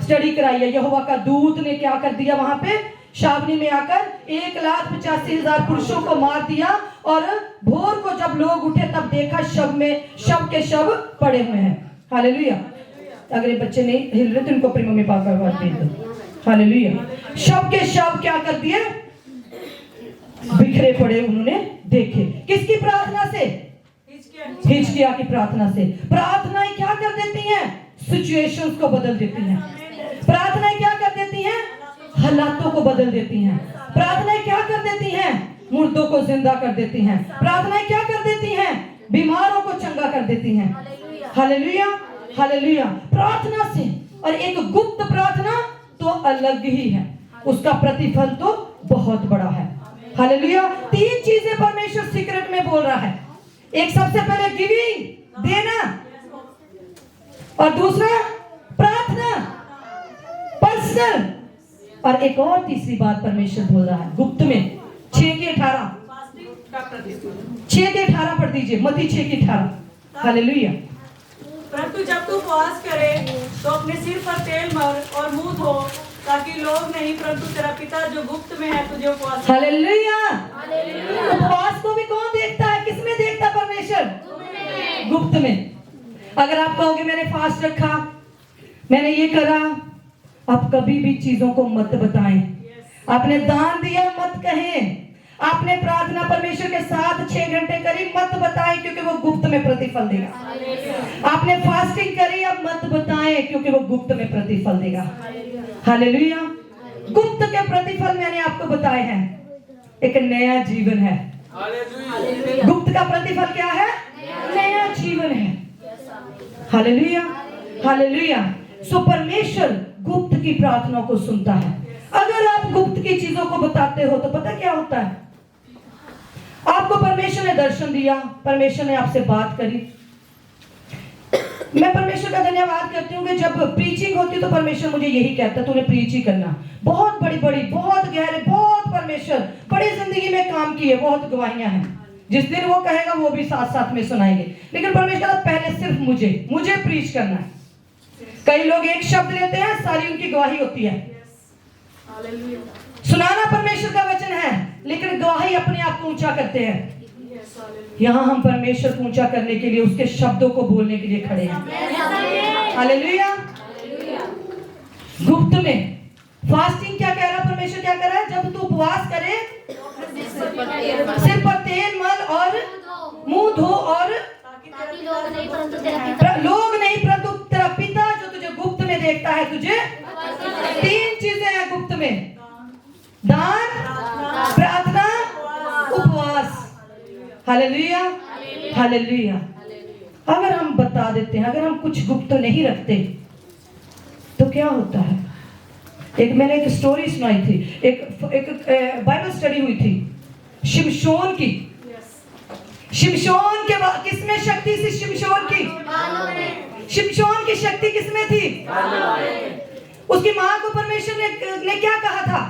स्टडी कराई है। यहोवा का दूत ने क्या कर दिया? वहां पे छावनी में आकर 1,85,000 पुरुषों को मार दिया। और भोर को जब लोग उठे तब देखा शव के शव पड़े हुए हैं। हालेलुया। अगर ये बच्चे नहीं हिल रहे तो इनको अपनी मम्मी पापा के पास भेज दो। हालेलुया। शव के शव क्या कर दिए? बिखरे पड़े उन्होंने देखे। किसकी प्रार्थना से? हिजकिय्याह की प्रार्थना से। प्रार्थनाएं क्या कर देती हैं? सिचुएशंस को बदल देती हैं। प्रार्थनाएं क्या कर देती हैं? हालातों को बदल देती हैं। प्रार्थनाएं क्या कर देती हैं? मुर्दों को जिंदा कर देती हैं। प्रार्थनाएं क्या कर देती हैं? बीमारों को चंगा कर देती हैं। Hallelujah, hallelujah. प्रार्थना से, और एक गुप्त प्रार्थना तो अलग ही है, उसका प्रतिफल तो बहुत बड़ा है। हालेलुया। 3 चीजें परमेश्वर सीक्रेट में बोल रहा है। एक, सबसे पहले गिविंग, देना, और दूसरा प्रार्थना, पर्सनल, और एक और तीसरी बात परमेश्वर बोल रहा है गुप्त में। 6:18 पढ़ दीजिए। मत्ती 6:18। हालेलुया। परंतु जब तू उपवास करे तो अपने सिर पर तेल मर और मुंह धो, ताकि लोग नहीं परंतु तेरा पिता जो गुप्त में है तुझे उपवास। हालेलुया। उपवास को भी कौन देखता है? किसमें देखता है परमेश्वर? गुप्त में। अगर आप कहोगे मैंने फास्ट रखा, मैंने ये करा, आप कभी भी चीजों को मत बताएं। आपने दान दिया मत कहें। आपने प्रार्थना परमेश्वर के साथ 6 घंटे करी, मत बताएं क्योंकि वो गुप्त में प्रतिफल देगा। आपने फास्टिंग करी, अब मत बताएं क्योंकि वो गुप्त में प्रतिफल देगा। हालेलुया। गुप्त के प्रतिफल मैंने आपको बताए हैं, एक नया जीवन है। गुप्त का प्रतिफल क्या है? नया जीवन है। Hallelujah, hallelujah. सो परमेश्वर गुप्त की प्रार्थना को सुनता है। अगर आप गुप्त की चीजों को बताते हो तो पता क्या होता है? आपको परमेश्वर ने दर्शन दिया, परमेश्वर ने आपसे बात करी। मैं परमेश्वर का धन्यवाद करती हूँ कि जब प्रीचिंग होती तो परमेश्वर मुझे यही कहता है, तूने प्रीच ही करना। बहुत बड़ी बड़ी, बहुत गहरे, बहुत परमेश्वर बड़ी जिंदगी में काम किए, बहुत गवाहियां हैं। जिस दिन वो कहेगा वो भी साथ साथ में सुनाएंगे, लेकिन परमेश्वर कहता पहले सिर्फ मुझे प्रीच करना है। कई लोग एक शब्द लेते हैं, सारी उनकी गवाही होती है। सुनाना परमेश्वर का वचन है, लेकिन गवाही अपने आप को ऊंचा करते हैं। यहाँ हम परमेश्वर को ऊंचा करने के लिए, उसके शब्दों को बोलने के लिए खड़े हैं। हालेलुया। गुप्त में फास्टिंग क्या कह रहा है? परमेश्वर क्या कह रहा है? जब तू उपवास करे, सिर पर तेल मल और मुंह धो, और लोग नहीं परंतु तेरा पिता जो तुझे गुप्त में देखता है तुझे। 3 चीजें हैं गुप्त में: दान, प्रार्थना, उपवास। Hallelujah, hallelujah. अगर हम बता देते हैं, अगर हम कुछ गुप्त नहीं रखते तो क्या होता है? मैंने एक स्टोरी सुनाई थी, एक बाइबल स्टडी हुई थी शिमशोन की। शिमशोन के किसमें शक्ति थी? शिमशोन की, शिमशोन की शक्ति किसमें थी? उसकी माँ को परमेश्वर ने क्या कहा था?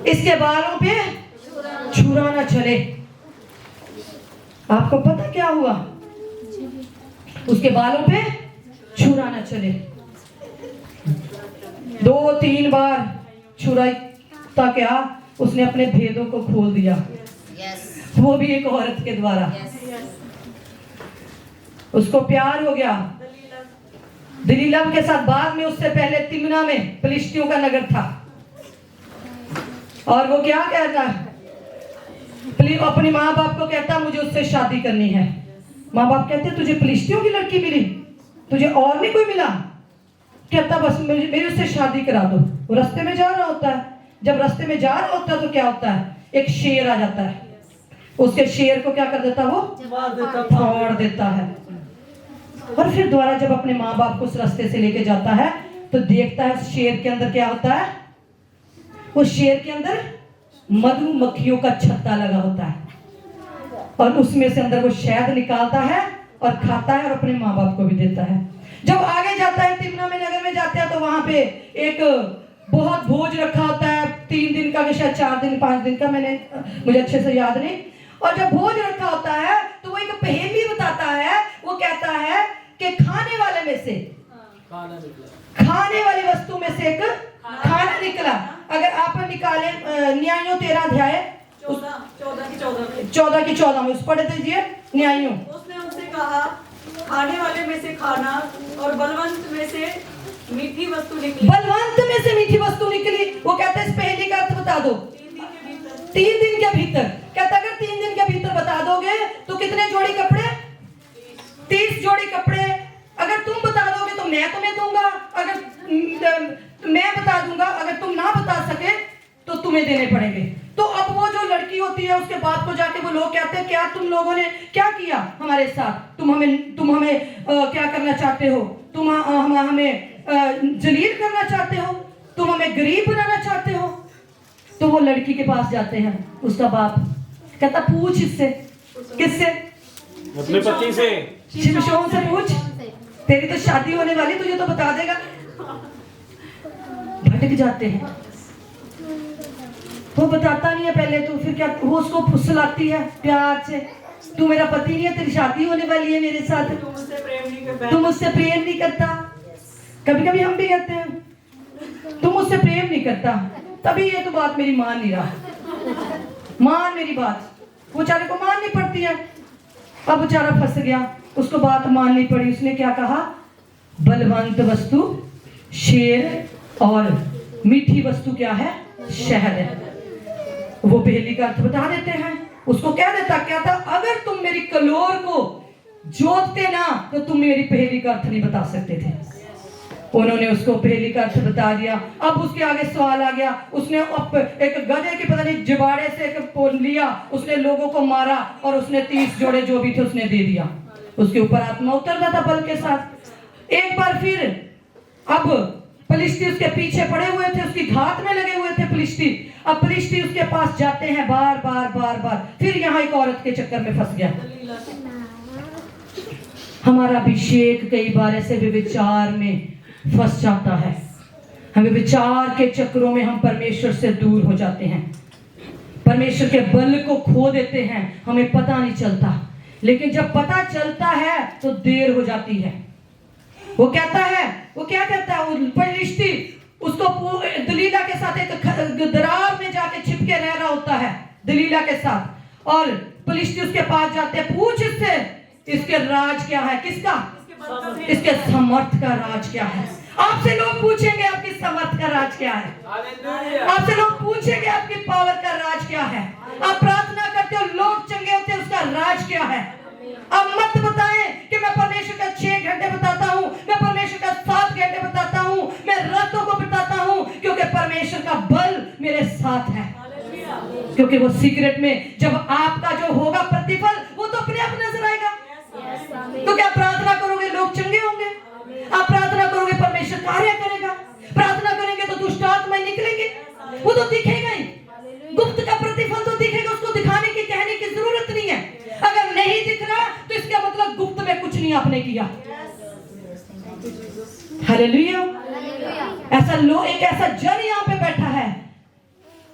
इसके बालों पे छुरा ना चले। आपको पता क्या हुआ? उसके बालों पे छुरा ना चले। 2-3 बार छुराता, क्या उसने अपने भेदों को खोल दिया। वो भी एक औरत के द्वारा। उसको प्यार हो गया दलीला के साथ। बाद में उससे पहले तिम्ना में फिलिस्तियों का नगर था, और वो क्या कहता है? अपने माँ बाप को कहता मुझे उससे शादी करनी है। माँ बाप कहते तुझे फिलिस्तियों की लड़की मिली, तुझे और नहीं कोई मिला? कहता बस मेरी उससे शादी करा दो। वो रास्ते में जा रहा होता है, जब रास्ते में जा रहा होता है तो क्या होता है? एक शेर आ जाता है, उसके शेर को क्या कर देता? वो फाड़ देता है। और फिर दोबारा जब अपने माँ बाप को उस रास्ते से लेके जाता है तो देखता है शेर के अंदर क्या होता है? वो शेर के अंदर मधुमक्खियों का छत्ता लगा होता है, और उसमें से अंदर वो शहद निकालता है और खाता है, और अपने माँ बाप को भी देता है। जब आगे जाता है, तिम्ना में नगर में जाते हैं, तो वहां पे एक बहुत भोज रखा होता है, 3 दिन का, शायद 4 दिन 5 दिन का, मुझे अच्छे से याद नहीं। और जब भोज रखा होता है तो वो एक पहेली बताता है। वो कहता है कि खाने वाले में से, खाने वाली वस्तु में से एक खाना निकला। अगर आप निकाले न्यायों 13 अध्याय 14 की 14 में उस पढ़ दीजिए न्यायों। उसने उनसे कहा, खाने वाले में से खाना, और बलवंत में से मीठी वस्तु निकली। बलवंत में से मीठी वस्तु निकली। वो कहते हैं इस पहेली का अर्थ बता दो। 3 दिन के भीतर। कहता अगर 3 दिन के भीतर बता दोगे तो कितने जोड़ी कपड़े? 30 जोड़ी कपड़े। अगर तुम बता दोगे तो मैं तुम्हें दूंगा, अगर मैं बता दूंगा, अगर तुम ना बता सके तो तुम्हें देने पड़ेंगे। तो अब वो जो लड़की होती है उसके बाप को जाके वो लोग कहते हैं क्या तुम लोगों ने क्या किया हमारे साथ? तुम हमें क्या करना चाहते हो? तुम हमें जलील करना चाहते हो? तुम हमें गरीब बनाना चाहते हो? तो वो लड़की के पास जाते हैं, उसका बाप कहता पूछ इससे। किससे? अपने पति से। शिमशोन से पूछ, तेरी तो शादी होने वाली, तुझे तो बता देगा। भटक जाते हैं, वो बताता नहीं है पहले तो, फिर क्या वो उसको फुसलाती है प्यार से, तू मेरा पति नहीं है, तेरी शादी होने वाली है मेरे साथ, तुम मुझसे प्रेम नहीं करता। कभी कभी हम भी कहते हैं तुम मुझसे प्रेम नहीं करता, तभी ये तो बात मेरी मान नहीं रहा, मान मेरी बात। वो बेचारे को माननी पड़ती है। अब बेचारा फंस गया, उसको बात माननी पड़ी। उसने क्या कहा? बलवंत वस्तु शेर और मीठी वस्तु क्या है? शहद है। वो पहेली का अर्थ बता देते हैं। उसको कह देता क्या था, अगर तुम मेरी कलोर को जोतते ना तो तुम मेरी पहेली का अर्थ नहीं बता सकते थे। उन्होंने उसको पहेली का अर्थ बता दिया। अब उसके आगे सवाल आ गया, उसने एक गधे के पता नहीं जिबाड़े से एक पोल लिया, उसने लोगों को मारा और उसने 30 जोड़े जो भी थे उसने दे दिया। उसके ऊपर आत्मा उतरता था बल के साथ। एक बार फिर अब पलिश्ती उसके पीछे पड़े हुए थे, उसकी घात में लगे हुए थे पलिश्ती। अब पलिश्ती उसके पास जाते हैं बार बार बार बार। फिर यहाँ एक औरत के चक्कर में फंस गया। हमारा अभिषेक कई बार ऐसे विचार में फंस जाता है। हमें विचार के चक्रों में हम परमेश्वर से दूर हो जाते हैं, परमेश्वर के बल को खो देते हैं, हमें पता नहीं चलता। लेकिन जब पता चलता है तो देर हो जाती है। वो कहता है, वो क्या कहता है, पलिश्ती उसको दलीला के साथ एक दरार में जाके छिपके रह रहा होता है दलीला के साथ। और पलिश्ती उसके पास जाते हैं, पूछ इससे इसके राज क्या है, किसका, इसके समर्थ का राज क्या है। आपसे लोग पूछेंगे आपकी समर्थ का राज क्या है, आपसे लोग पूछेंगे आपकी पावर का राज क्या है। आप प्रार्थना करते हो, लोग चंगे होते हैं, उसका राज क्या है। अब मत बताएं कि मैं परमेश्वर का 6 घंटे बताता हूं, मैं परमेश्वर का 7 घंटे बताता हूं, मैं रातों को बताता हूं, क्योंकि परमेश्वर का बल मेरे साथ है। क्योंकि वो सीक्रेट में जब आपका जो होगा प्रतिफल, वो तो अपने आप नजर आएगा। तो क्या प्रार्थना करोगे लोग चंगे होंगे, आप प्रार्थना करोगे परमेश्वर कार्य करेगा, प्रार्थना करेंगे तो दुष्ट आत्माएं निकलेंगे, वो तो दिखेगा ही। गुप्त का प्रतिफल तो दिखेगा, उसको दिखाने की कहने की जरूरत नहीं है। अगर नहीं दिख रहा तो इसका मतलब गुप्त में कुछ नहीं आपने किया। हालेलुया। ऐसा लोग, एक ऐसा जन यहाँ पे बैठा है,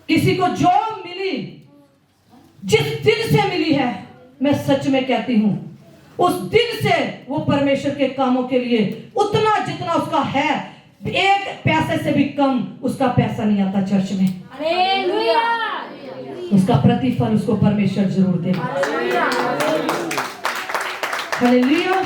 किसी को जॉब मिली, जिस दिन से मिली है, मैं सच में कहती हूं उस दिन से वो परमेश्वर के कामों के लिए उतना जितना उसका है, एक पैसे से भी कम उसका पैसा नहीं आता चर्च में। उसका प्रतिफल उसको परमेश्वर जरूर देगा। Hallelujah,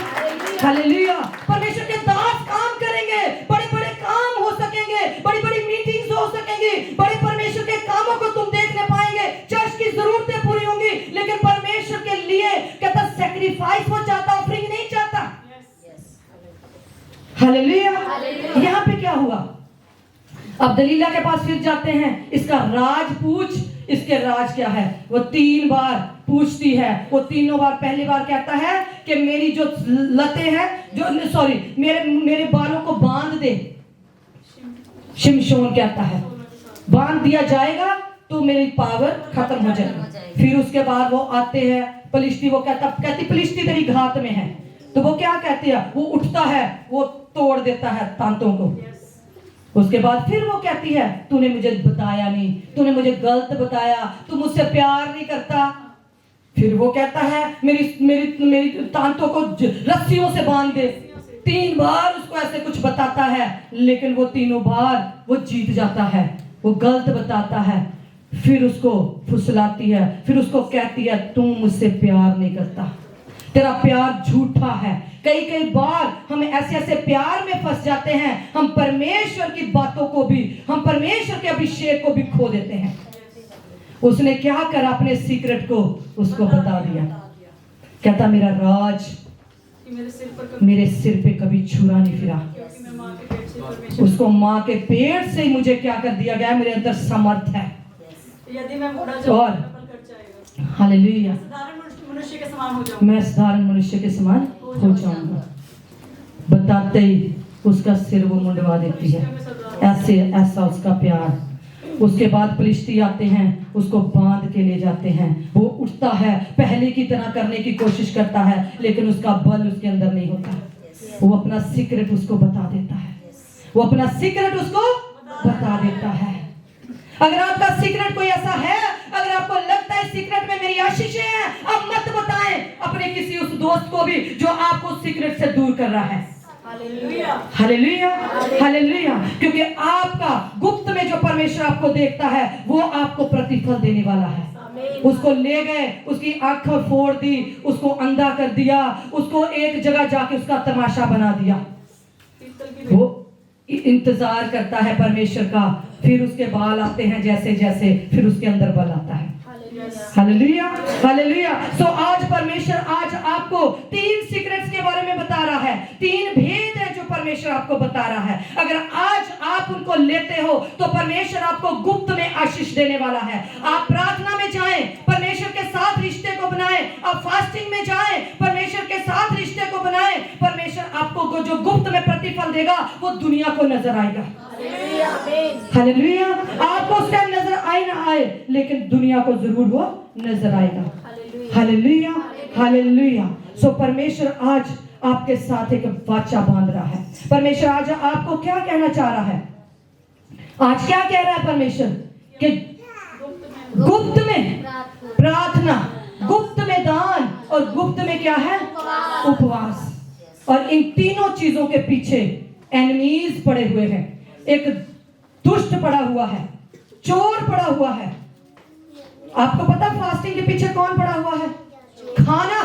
hallelujah. परमेश्वर के दास काम करेंगे, बड़े बड़े काम हो सकेंगे, बड़ी बड़ी मीटिंग्स हो सकेंगी, बड़े परमेश्वर के कामों को तुम देखने पाएंगे, चर्च की जरूरतें पूरी होंगी। लेकिन परमेश्वर के लिए कहता सैक्रिफाइस हो जाता, ऑफरिंग नहीं चाहता। हालेलुया। यहाँ पे क्या हुआ, अब दलीला के पास फिर जाते हैं, इसका राज पूछ, इसके राज क्या है। वो 3 बार पूछती है, वो तीनों बार, पहली बार कहता है कि मेरी जो लतें हैं, जो सॉरी मेरे बालों को बांध दे। शिमशोन कहता है बांध दिया जाएगा तो मेरी पावर खत्म हो जाएगी। फिर उसके बाद वो आते हैं, पलिश्ती, वो कहती पलिश्ती तेरी घात में है। तो वो क्या कहती है, वो उठता है, वो तोड़ देता है तांतों को। उसके बाद फिर वो कहती है तूने मुझे बताया नहीं, तूने मुझे गलत बताया, तू मुझसे प्यार नहीं करता। फिर वो कहता है मेरी तांतों को रस्सियों से बांध दे। 3 बार उसको ऐसे कुछ बताता है, लेकिन वो तीनों बार वो जीत जाता है, वो गलत बताता है। फिर उसको फुसलाती है, फिर उसको कहती है तू मुझसे प्यार नहीं करता, तेरा प्यार झूठा है। कई बार हम ऐसे प्यार में फंस जाते हैं, हम परमेश्वर की बातों को भी, हम परमेश्वर के अभिषेक को भी खो देते हैं। उसने क्या करा, अपने सीक्रेट को उसको बता दिया। कहता मेरा राज मेरे सिर पे कभी छुरा नहीं फिरा। उसको माँ के पेट से ही मुझे क्या कर दिया गया, मेरे अंदर समर्थ है। यदि मैं और हालेलुया, मनुष्य के समान हो जाऊं, मैं साधारण मनुष्य के समान हो जाऊंगा। बताते ही उसका सिर वो मुंडवा देती है। ऐसा उसका प्यार। उसके बाद पलिश्ती आते हैं, उसको बांध के ले जाते हैं। वो उठता है, पहले की तरह करने की कोशिश करता है, लेकिन उसका बल उसके अंदर नहीं होता। वो अपना सीक्रेट उसको बता देता है, वो अपना सीक्रेट उसको बता देता है। अगर आपका सीक्रेट कोई ऐसा है, अगर आपको लगता है सीक्रेट में मेरी आशीषें हैं, अब मत बताएं अपने किसी उस दोस्त को भी जो आपको सीक्रेट से दूर कर रहा है। Hallelujah, hallelujah, hallelujah. क्योंकि आपका गुप्त में जो परमेश्वर आपको देखता है, वो आपको प्रतिफल देने वाला है। उसको ले गए, उसकी आंखें फोड़ दी, उसको अंधा कर दिया, उसको एक जगह जाके उसका तमाशा बना दिया। इंतजार करता है परमेश्वर का, फिर उसके बाल आते हैं जैसे जैसे, फिर उसके अंदर बल आता है। Hallelujah, hallelujah. सो आज परमेश्वर आज आपको 3 सीक्रेट्स के बारे में बता रहा है, 3 भेद है जो परमेश्वर आपको बता रहा है। अगर आज आप उनको लेते हो तो परमेश्वर आपको गुप्त में आशीष देने वाला है। आप प्रार्थना में जाएं, परमेश्वर के साथ रिश्ते को बनाएं। आप फास्टिंग में जाएं, परमेश्वर के साथ रिश्ते को बनाएं। परमेश्वर आपको जो गुप्त में प्रतिफल देगा वो दुनिया को नजर आएगा। हालेलुया। आपको उस टाइम नजर आए ना आए, लेकिन दुनिया को जरूर वो नजर आएगा। Hallelujah, hallelujah. सो परमेश्वर आज आपके साथ एक वाचा बांध रहा है। परमेश्वर आज आपको क्या कहना चाह रहा है? आज क्या कह रहा है परमेश्वर? कि गुप्त में प्रार्थना, गुप्त में दान और गुप्त में क्या है? उपवास। और इन तीनों चीजों के पीछे एनिमीज पड़े हुए हैं। एक दुष्ट पड़ा हुआ है, चोर पड़ा हुआ है। आपको पता फास्टिंग के पीछे कौन पड़ा हुआ है? खाना,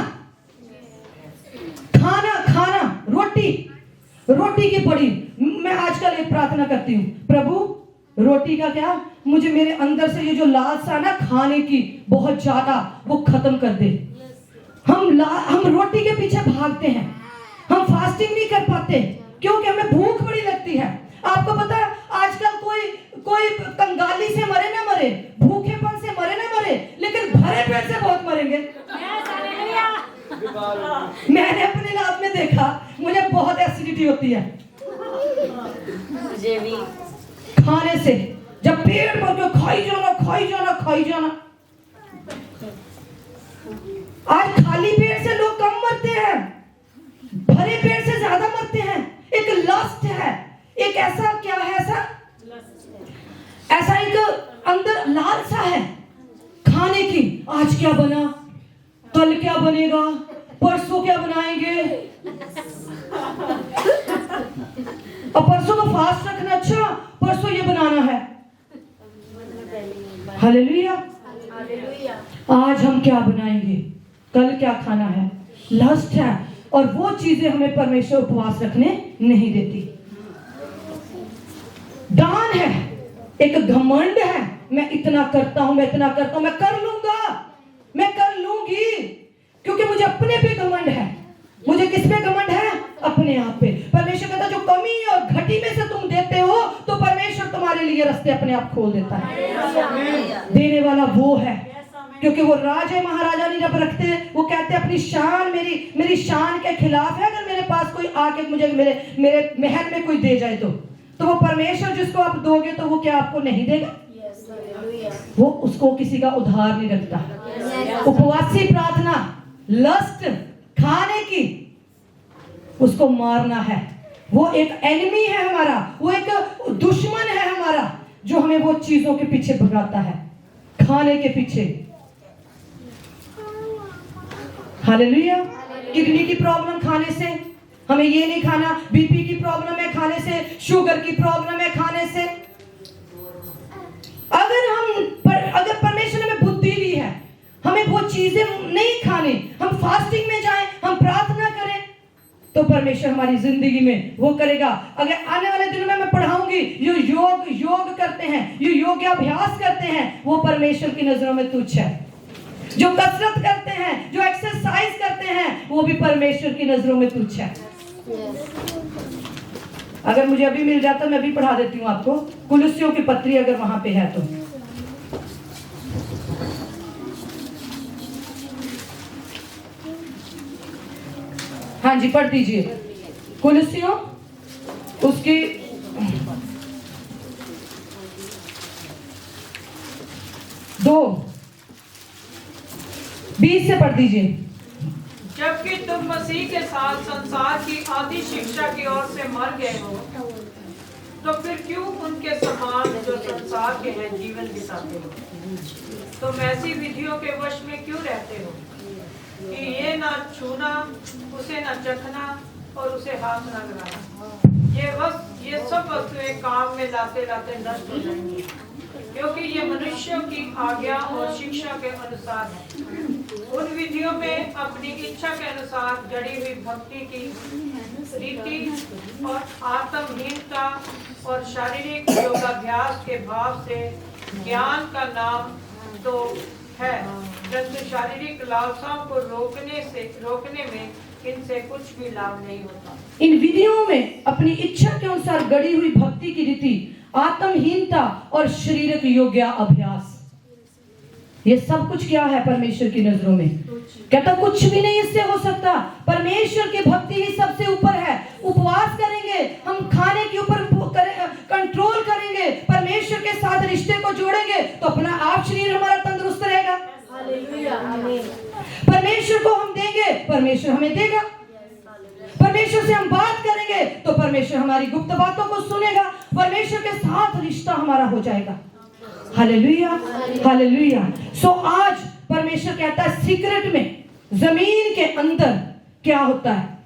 खाना, खाना, रोटी, रोटी की पड़ी। मैं आजकल एक प्रार्थना करती हूँ, प्रभु रोटी का क्या, मुझे मेरे अंदर से ये जो लालसा ना खाने की बहुत ज्यादा, वो खत्म कर दे। हम रोटी के पीछे भागते हैं, हम फास्टिंग नहीं कर पाते क्योंकि हमें भूख बड़ी लगती है। आपको पता है आजकल कोई कंगाली से मरे ना मरे, भूखेपन से मरे ना मरे, लेकिन भरे पेट से बहुत मरेंगे। मैंने अपने लाइफ में देखा, मुझे बहुत एसिडिटी होती है मुझे भी खाने से। जब पेट भर के खाई जाना, खाई जाना, खाई जाना। आज खाली पेट से लोग कम मरते हैं, भरे पेट से ज्यादा मरते हैं। एक लस्ट है, एक ऐसा क्या है, ऐसा एक अंदर लालसा है खाने की। आज क्या बना, कल क्या बनेगा, परसों क्या बनाएंगे। और परसों को फास्ट रखना, अच्छा परसों ये बनाना है। हालेलुया। आज हम क्या बनाएंगे, कल क्या खाना है। लस्ट है, और वो चीजें हमें परमेश्वर उपवास रखने नहीं देती। दान है, एक घमंड है, मैं इतना करता हूं, मैं इतना करता हूं, मैं कर लूंगा, मैं कर लूंगी, क्योंकि मुझे अपने पे घमंड है। मुझे किस पे घमंड है? अपने आप पे। परमेश्वर कहता जो कमी और घटी में से तुम देते हो तो परमेश्वर तुम्हारे लिए रास्ते अपने आप खोल देता है। देने वाला वो है, क्योंकि वो राजा महाराजा नहीं जब रखते, वो कहते अपनी शान मेरी शान के खिलाफ है। अगर मेरे पास कोई आके मुझे मेरे महल में कोई दे जाए तो वो परमेश्वर जिसको आप दोगे तो वो क्या आपको नहीं देगा? वो उसको किसी का उधार नहीं रखता। उपवासी प्रार्थना, लस्ट खाने की, उसको मारना है। वो एक एनिमी है हमारा, वो एक दुश्मन है हमारा, जो हमें वो चीजों के पीछे भगाता है, खाने के पीछे। हालेलुया। किडनी की प्रॉब्लम खाने से, हमें ये नहीं खाना। बीपी की प्रॉब्लम है खाने से, शुगर की प्रॉब्लम है खाने से। अगर परमेश्वर ने हमें बुद्धि दी है, हमें वो चीजें नहीं खानी, हम फास्टिंग में जाएं, हम प्रार्थना करें, तो परमेश्वर हमारी जिंदगी में वो करेगा। अगर आने वाले दिनों में मैं पढ़ाऊंगी, जो योग करते हैं, जो योगाभ्यास करते हैं, वो परमेश्वर की नजरों में तुच्छ है। जो कसरत करते हैं, जो एक्सरसाइज करते हैं, वो भी परमेश्वर की नजरों में तुच्छ है। अगर मुझे अभी मिल जाता मैं भी पढ़ा देती हूँ आपको, कुलुस्सियों की पत्री अगर वहां पे है तो। हाँ जी, पढ़ दीजिए कुलुस्सियों उसकी 2:20 से पढ़ दीजिए। जबकि तुम मसीह के साथ संसार की आदि शिक्षा की ओर से मर गए हो, तो फिर क्यों उनके समान जो संसार के हैं जीवन बिताते हो? तुम ऐसी विधियों के वश में क्यों रहते हो कि ये ना छूना, उसे ना चखना और उसे हाथ ना लगाना। ये सब वस्तुएं काम में लाते लाते नष्ट हो जाएंगी, क्योंकि ये मनुष्यों की आज्ञा और शिक्षा के अनुसार है। उन विधियों में अपनी इच्छा के अनुसार जड़ी हुई भक्ति की रीति और आत्महीनता और शारीरिक योगाभ्यास के भाव से ज्ञान का नाम तो है, परंतु शारीरिक लालसाओं को रोकने में इनसे कुछ भी लाभ नहीं होता। इन विधियों में अपनी इच्छा के अनुसार गढ़ी हुई भक्ति की रीति, आत्महीनता और शारीरिक योग्य अभ्यास, ये सब कुछ क्या है परमेश्वर की नजरों में? कहता कुछ भी नहीं इससे हो सकता। परमेश्वर की भक्ति ही सबसे ऊपर है। उपवास करेंगे, हम खाने के ऊपर कंट्रोल करेंगे, परमेश्वर के साथ रिश्ते को जोड़ेंगे तो अपना आप शरीर हमारा तंदुरुस्त रहेगा। परमेश्वर को हम देंगे, परमेश्वर हमें देगा। परमेश्वर से हम बात करेंगे तो परमेश्वर हमारी गुप्त बातों को सुनेगा। परमेश्वर के साथ रिश्ता हमारा हो जाएगा। Hallelujah, hallelujah. सो आज परमेश्वर कहता है सीक्रेट में, जमीन के अंदर क्या होता है?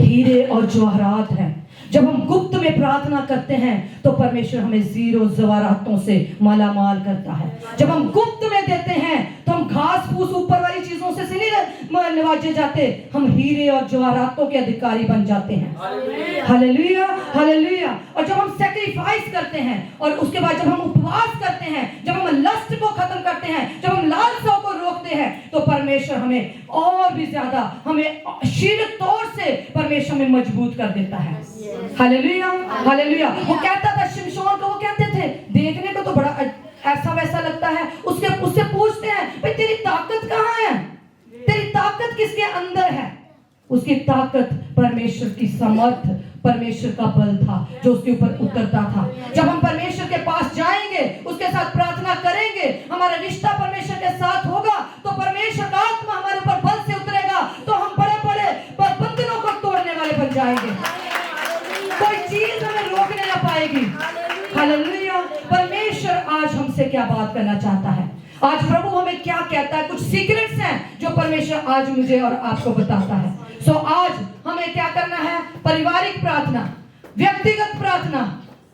हीरे और जवाहरात है। जब हम गुप्त में प्रार्थना करते हैं तो परमेश्वर हमें जीरो जवाहरातों से मालामाल करता है। जब हम गुप्त में देते हैं तो हम घास फूस ऊपर वाली चीजों से नहीं नवाजे जाते, हम हीरे और जवाहरातों के अधिकारी बन जाते हैं। Hallelujah, hallelujah. और जब हम सैक्रिफाइस करते हैं और उसके बाद जब हम उपवास करते हैं, जब हम लस्ट को खत्म करते हैं, जब हम लालसाओं को रोकते हैं तो परमेश्वर हमें और भी ज्यादा, हमें शारीरिक तौर से परमेश्वर हमें मजबूत कर देता है। Hallelujah, hallelujah. वो कहता था शिमशोन को, वो कहते थे देखने को तो बड़ा ऐसा वैसा लगता है, उससे पूछते हैं भाई तेरी ताकत कहाँ है? तेरी ताकत किसके अंदर है? उसकी ताकत परमेश्वर की समर्थ, परमेश्वर का बल था जो उसके ऊपर उतरता था। जब हम परमेश्वर के पास जाएंगे, उसके साथ प्रार्थना करेंगे, हमारा रिश्ता परमेश्वर के साथ होगा तो परमेश्वर का आत्मा हमारे ऊपर बल से उतरेगा, तो हम बड़े बड़े बंधनों को तोड़ने वाले बन जाएंगे। कोई चीज हमें रोकने ना पाएगी। हालेलुया। परमेश्वर आज हमसे क्या बात करना चाहता है? आज प्रभु हमें क्या कहता है? कुछ सीक्रेट्स हैं जो परमेश्वर आज मुझे और आपको बताता है। सो आज हमें क्या करना है? पारिवारिक प्रार्थना, व्यक्तिगत प्रार्थना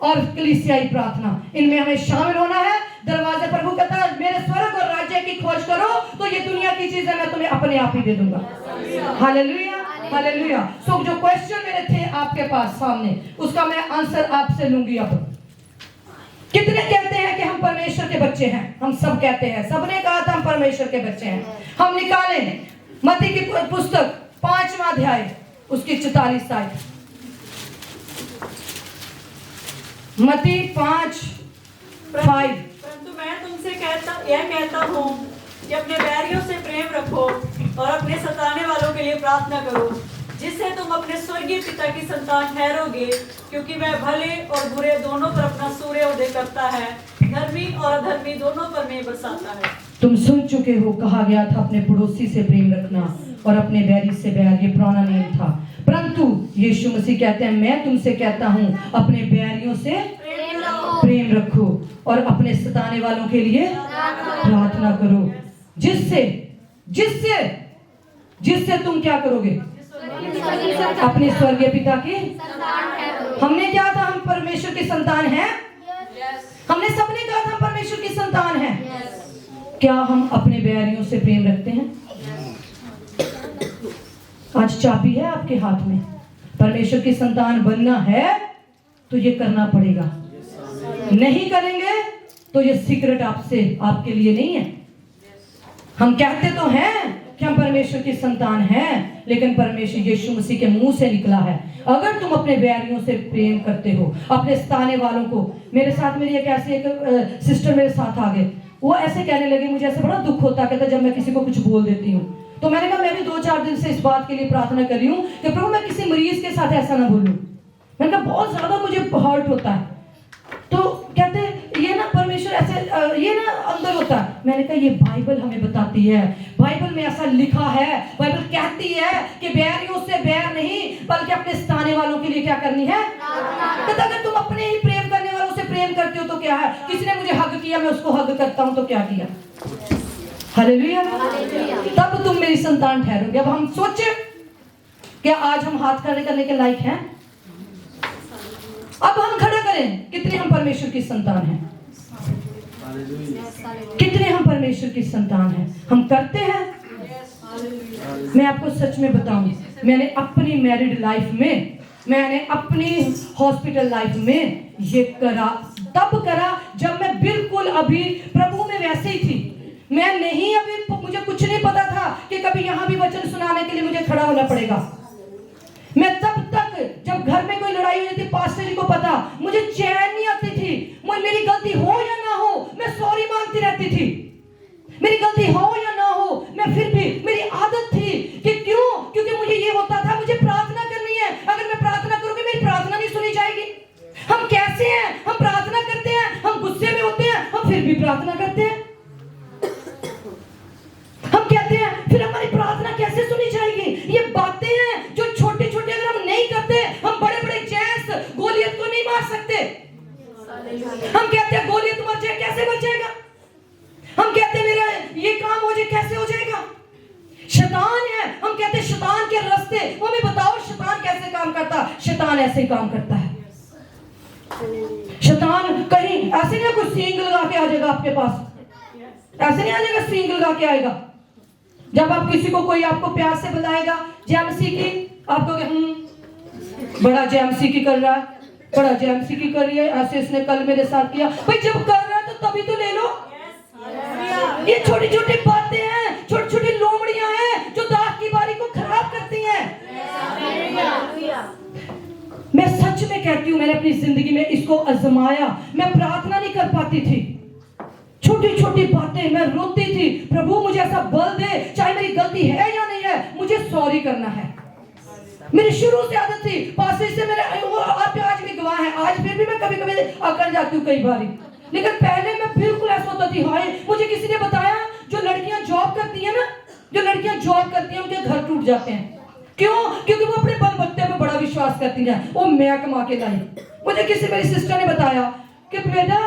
और कलीसियाई प्रार्थना, इनमें हमें शामिल होना है। दरवाजे प्रभु कहता है मेरे स्वर्ग और राज्य की खोज करो तो ये दुनिया की चीजें मैं तुम्हें अपने आप ही दे दूंगा। Hallelujah, hallelujah. सो जो क्वेश्चन मेरे थे आपके पास सामने, उसका मैं आंसर आपसे लूंगी। अब कितने कहते हैं कि हम परमेश्वर के बच्चे हैं? हम सब कहते हैं, सबने कहा था हम परमेश्वर के बच्चे हैं। हम निकालें मत्ती की पुस्तक 5वां अध्याय उसकी 44 आयत। मत्ती 5:5। परंतु मैं तुमसे कहता हूँ कि अपने बैरियों से प्रेम रखो और अपने सताने वालों के लिए प्रार्थना करो, जिससे तुम अपने स्वर्गीय पिता की संतान ठहरोगे, क्योंकि वह भले और बुरे दोनों पर अपना सूर्योदय करता है, धर्मी और अधर्मी दोनों पर मेघ बरसाता है। तुम सुन चुके हो, कहा गया था अपने पड़ोसी से प्रेम रखना और अपने बैरी से बैर, ये पुराना नियम था। परंतु यीशु मसीह कहते हैं मैं तुमसे कहता हूँ अपने बैरियों से प्रेम रखो और अपने सताने वालों के लिए प्रार्थना करो, जिससे जिससे जिससे तुम क्या करोगे? अपने स्वर्गीय पिता की। हमने क्या था? हम परमेश्वर की संतान हैं। हमने सबने कहा था परमेश्वर की संतान हैं। क्या हम अपने बैरियों से प्रेम रखते हैं? आज चाबी है आपके हाथ में। परमेश्वर की संतान बनना है तो ये करना पड़ेगा। नहीं करेंगे तो ये सीक्रेट आपके लिए नहीं है। हम कहते तो हैं कि हम परमेश्वर की संतान हैं, लेकिन परमेश्वर यीशु मसीह के मुंह से निकला है अगर तुम अपने बैरियों से प्रेम करते हो, अपने सताने वालों को। मेरे साथ मेरी एक सिस्टर मेरे साथ आ गए, वो ऐसे कहने लगे, मुझे ऐसे बड़ा दुख होता कहता जब मैं किसी को कुछ बोल देती हूँ। तो मैंने कहा मैं भी 2-4 दिन से इस बात के लिए प्रार्थना कर रही हूँ कि प्रभु मैं किसी मरीज के साथ ऐसा ना बोलूं। मैंने कहा बहुत ज्यादा मुझे हर्ट होता है। तो कहते ये ना परमेश्वर ऐसे ये ना अंदर होता है। मैंने कहा ये बाइबल हमें बताती है, बाइबल में ऐसा लिखा है, बाइबल कहती है कि बैरियों से बैर नहीं बल्कि अपने सताने वालों के लिए क्या करनी है? कहता अगर तुम अपने ही प्रेम करने वालों से प्रेम करते हो तो क्या है? किसी ने मुझे हग किया, मैं उसको हग करता हूं तो क्या किया? हालेलुया। तब तुम मेरी संतान ठहरोगे। अब हम सोचे क्या आज हम हाथ खड़े करने के लायक हैं? अब हम खड़ा करें कितने हम परमेश्वर की संतान हैं। कितने हम परमेश्वर की संतान हैं? हम करते हैं? मैं आपको सच में बताऊं, मैंने अपनी मैरिड लाइफ में, मैंने अपनी हॉस्पिटल लाइफ में ये करा, तब करा जब मैं बिल्कुल अभी प्रभु में वैसे ही थी। मैं नहीं, अभी मुझे कुछ नहीं पता था कि कभी यहाँ भी वचन सुनाने के लिए मुझे खड़ा होना पड़ेगा। मैं तब तक, जब घर में कोई लड़ाई हो जाती, पास्टर जी को पता, मुझे चैन नहीं आती थी। मेरी गलती हो या ना हो, मैं सॉरी मांगती रहती थी। मेरी गलती हो या ना हो, मैं फिर भी, मेरी आदत थी कि क्यों? क्योंकि मुझे ये होता था, मुझे प्रार्थना करनी है। अगर मैं प्रार्थना करूंगी, मेरी प्रार्थना नहीं सुनी जाएगी। हम कैसे हैं? हम प्रार्थना करते हैं, हम गुस्से में होते हैं, हम फिर भी प्रार्थना करते हैं। हम कहते हैं, फिर हमारी प्रार्थना कैसे सुनी जाएगी? ये बातें हैं जो छोटी छोटी अगर हम नहीं करते, हम बड़े बड़े जैस गोलियत को नहीं मार सकते। हम कहते हैं गोलियत मर जाए, कैसे मर जाएगा? हम कहते हैं मेरा ये काम हो जाए, कैसे हो जाएगा? शैतान है, हम कहते हैं शैतान के रास्ते। हमें बताओ शैतान कैसे काम करता? शैतान ऐसे ही काम करता है। शैतान कहीं ऐसे नहीं कोई सींग लगा के आ जाएगा आपके पास, ऐसे नहीं आ जाएगा सींग लगा के आएगा। जब आप किसी को, कोई आपको प्यार से बुलाएगा, जेएमसी की, आपको बड़ा जेएमसी की कर रहा है, बड़ा जेएमसी की कर रही है, ऐसे इसने कल मेरे साथ किया। भाई जब कर रहा है तो तभी तो ले लो। ये छोटी छोटी बातें हैं, छोटी छोटी लोमड़ियां हैं जो दाग की बारी को खराब करती हैं। मैं सच में कहती हूँ, मैंने अपनी जिंदगी में इसको आजमाया। मैं प्रार्थना नहीं कर पाती थी, छोटी छोटी बातें मैं रोती थी, प्रभु मुझे ऐसा बल दे, चाहे मेरी गलती है या नहीं है, मुझे सॉरी करना है। मेरी शुरू से आदत थी, पास से मेरे, आप आज भी गवाह हैं, आज फिर भी मैं कभी कभी अकड़ जाती हूँ कई बारी, लेकिन पहले मैं बिल्कुल ऐसा होता थी। हाय, मुझे किसी ने बताया जो लड़कियां जॉब करती हैं ना, जो लड़कियां जॉब करती हैं उनके घर टूट जाते हैं। क्यों? क्योंकि वो अपने बलबूते पे बड़ा विश्वास करती हैं, वो मैं कमा के लाई। मुझे किसी मेरी सिस्टर ने बताया कि बेटा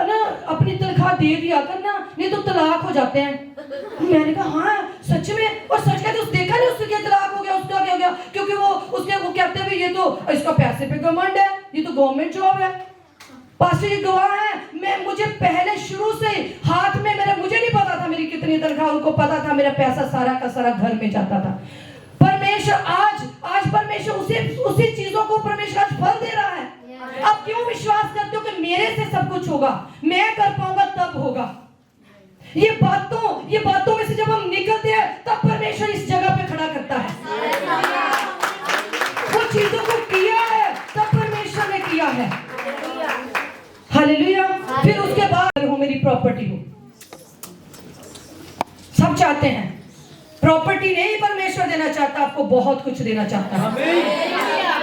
ना अपनी तनख्वाह दे दिया करना, नहीं तो तलाक हो जाते हैं। मैंने कहा हाँ सच में, और सच कहते देखा नहीं उसके क्या तलाक हो गया, उसका क्या हो गया? क्योंकि वो कहते हैं ये तो इसका पैसे पे घमंड है, ये तो गवर्नमेंट जॉब है। पास्टर जी गवाह है, मुझे पहले शुरू से हाथ में मेरा, मुझे नहीं पता था मेरी कितनी तनख्वाह, उनको पता था मेरा पैसा सारा का सारा घर में जाता था। परमेश्वर आज परमेश्वर उसी चीजों को परमेश्वर आज फल दे रहा है। आप क्यों विश्वास करते हो कि मेरे से सब कुछ होगा, मैं कर पाऊंगा तब होगा? ये बातों में से जब हम निकलते हैं तब परमेश्वर इस जगह पे खड़ा करता है। वो चीजों को किया है तब परमेश्वर ने किया है। हालेलुया। फिर उसके बाद हो मेरी प्रॉपर्टी हो, सब चाहते हैं प्रॉपर्टी नहीं, परमेश्वर देना चाहता, आपको बहुत कुछ देना चाहता है।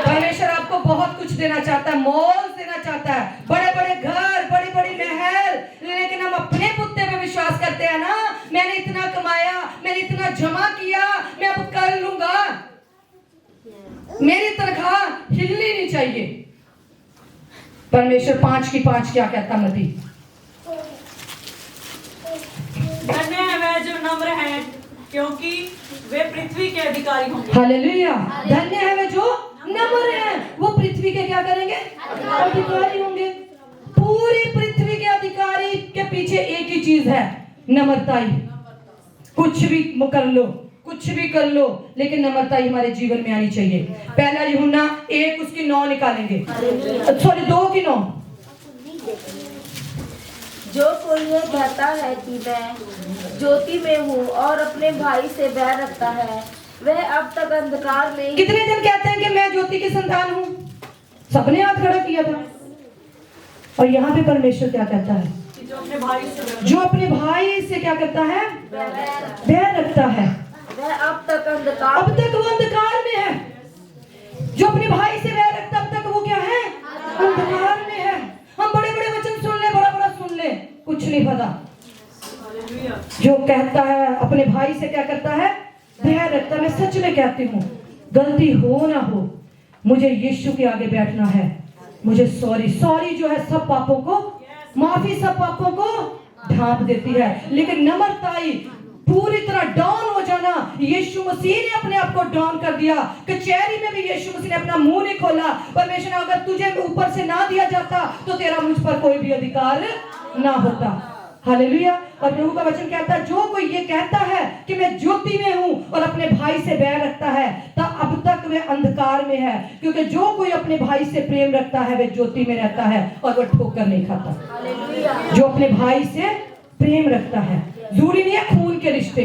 परमेश्वर आपको बहुत कुछ देना चाहता है, मॉल देना चाहता है, बड़े बड़े घर, बड़ी बड़ी महल, लेकिन हम अपने पुत्ते पे विश्वास करते हैं ना, मैंने इतना कमाया, मैंने इतना जमा किया, मैं अब कर लूंगा, मेरी तनख्वाह हिलनी नहीं चाहिए। परमेश्वर 5 की 5 क्या कहता मती? धन्य है वह जो नम्र है, क्योंकि वे पृथ्वी के अधिकारी होंगे। हालेलुया। धन्य है वे जो नम्र हैं, वो पृथ्वी के क्या करेंगे? अधिकारी होंगे। पूरी पृथ्वी के अधिकारी के पीछे एक ही चीज है, नम्रता ही। कुछ भी कर लो, कुछ भी कर लो, लेकिन नम्रता ही हमारे जीवन में आनी चाहिए। पहला यूहन्ना 1 उसकी 9 निकालेंगे, सॉरी 2 की 9। जो कोई ये कहता है कि मैं ज्योति में हूँ और अपने भाई से बैर रखता है, वह अब तक अंधकार में। कितने जन कहते हैं कि मैं ज्योति की संतान हूँ? सबने हाथ खड़ा किया था। और यहाँ पे परमेश्वर क्या कहता है? जो अपने भाई से क्या करता है? बैर रखता है। वह अब तक अंधकार, अब तक वो अंधकार में है। जो अपने भाई से बैर रखता, अब तक वो क्या है? अंधकार में है। हम बड़े बड़े वचन सुन ले, बड़ा बड़ा सुन ले, कुछ नहीं पता। जो कहता है अपने भाई से क्या करता है? बैर रखता। मैं सच में कहती हूँ, गलती हो ना हो, मुझे यीशु के आगे बैठना है। मुझे सॉरी जो है सब पापों को, माफी सब पापों को ढांप देती है, लेकिन नम्रताई पूरी तरह डाउन हो जाना। यीशु मसीह ने अपने आप को डाउन कर दिया। कचहरी में भी यीशु मसीह ने अपना मुंह नहीं खोला। परमेश्वर ने अगर तुझे ऊपर से ना दिया जाता तो तेरा मुझ पर कोई भी अधिकार ना होता। हालेलुया। और प्रभु का वचन कहता है जो कोई ये कहता है कि मैं ज्योति में हूं और अपने भाई से बैर रखता है तो अब तक वे अंधकार में है, क्योंकि जो कोई अपने भाई से प्रेम रखता है वे ज्योति में रहता है और वह ठोकर नहीं खाता। जो अपने भाई से प्रेम रखता है, जरूरी नहीं है खून के रिश्ते,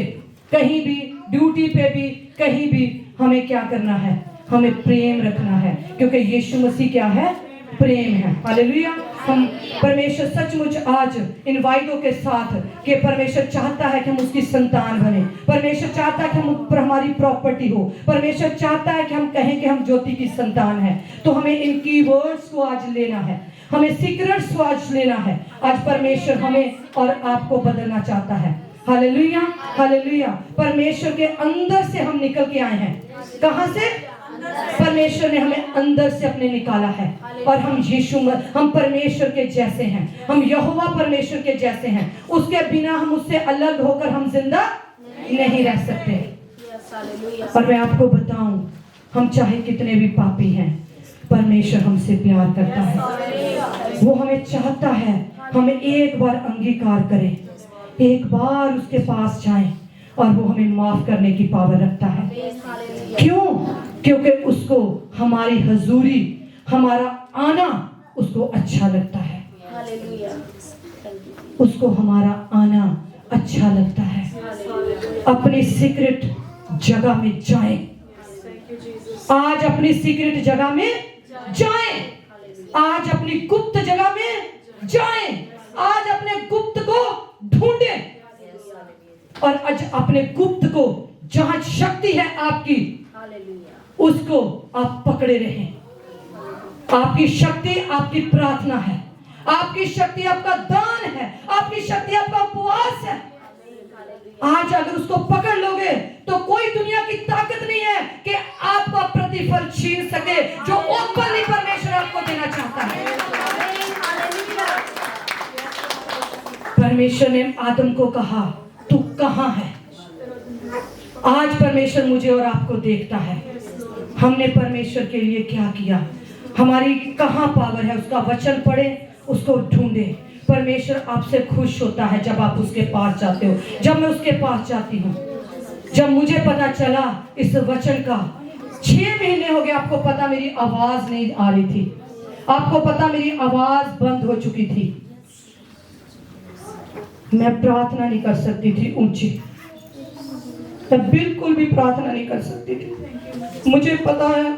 कहीं भी ड्यूटी पे भी कहीं भी हमें क्या करना है, हमें प्रेम रखना है, क्योंकि यीशु मसीह क्या है, प्रेम है। हालेलुया। हम परमेश्वर सचमुच आज इन वायदों के साथ कि परमेश्वर चाहता है कि हम उसकी संतान बने, परमेश्वर चाहता है कि हम पर हमारी प्रॉपर्टी हो, परमेश्वर चाहता है कि हम कहें कि हम ज्योति की संतान है। तो हमें इन कीवर्ड्स को आज लेना है, हमें सीक्रेट्स को आज लेना है। आज परमेश्वर हमें और आपको बदलना चाहता है। Hallelujah, hallelujah. परमेश्वर के अंदर से हम निकल के आए हैं। कहां से? परमेश्वर ने हमें अंदर से अपने निकाला है और हम परमेश्वर के जैसे हैं, हम यहोवा परमेश्वर के जैसे हैं। उसके बिना हम उससे अलग होकर हम जिंदा नहीं रह सकते। और मैं आपको बताऊं, हम चाहे कितने भी पापी हैं, परमेश्वर हमसे प्यार करता है। वो हमें चाहता है हमें एक बार अंगीकार करें, एक बार उसके पास जाएं और वो हमें माफ करने की पावर रखता है। क्यों? क्योंकि उसको हमारी हजूरी, हमारा आना उसको अच्छा लगता है। उसको हमारा आना अच्छा लगता है। अपनी सीक्रेट जगह में जाएं, आज अपनी सीक्रेट जगह में जाएं, आज अपनी गुप्त जगह में जाएं, आज अपने गुप्त को ढूंढें और आज अपने गुप्त को जहां शक्ति है आपकी उसको आप पकड़े रहें। आपकी शक्ति आपकी प्रार्थना है, आपकी शक्ति आपका दान है, आपकी शक्ति आपका उपवास है। आज अगर उसको पकड़ लोगे तो कोई दुनिया की ताकत नहीं है कि आपका प्रतिफल छीन सके जो ओपनली परमेश्वर आपको देना चाहता है। परमेश्वर ने आदम को कहा तू कहां है? आज परमेश्वर मुझे और आपको देखता है। हमने परमेश्वर के लिए क्या किया, हमारी कहां पावर है, उसका वचन पढ़े, उसको ढूंढे। परमेश्वर आपसे खुश होता है जब आप उसके पास जाते हो। जब मैं उसके पास जाती हूँ, जब मुझे पता चला इस वचन का 6 महीने हो गए, आपको पता मेरी आवाज नहीं आ रही थी, आपको पता मेरी आवाज बंद हो चुकी थी, मैं प्रार्थना नहीं कर सकती थी ऊंची, मैं बिल्कुल भी प्रार्थना नहीं कर सकती थी। मुझे पता है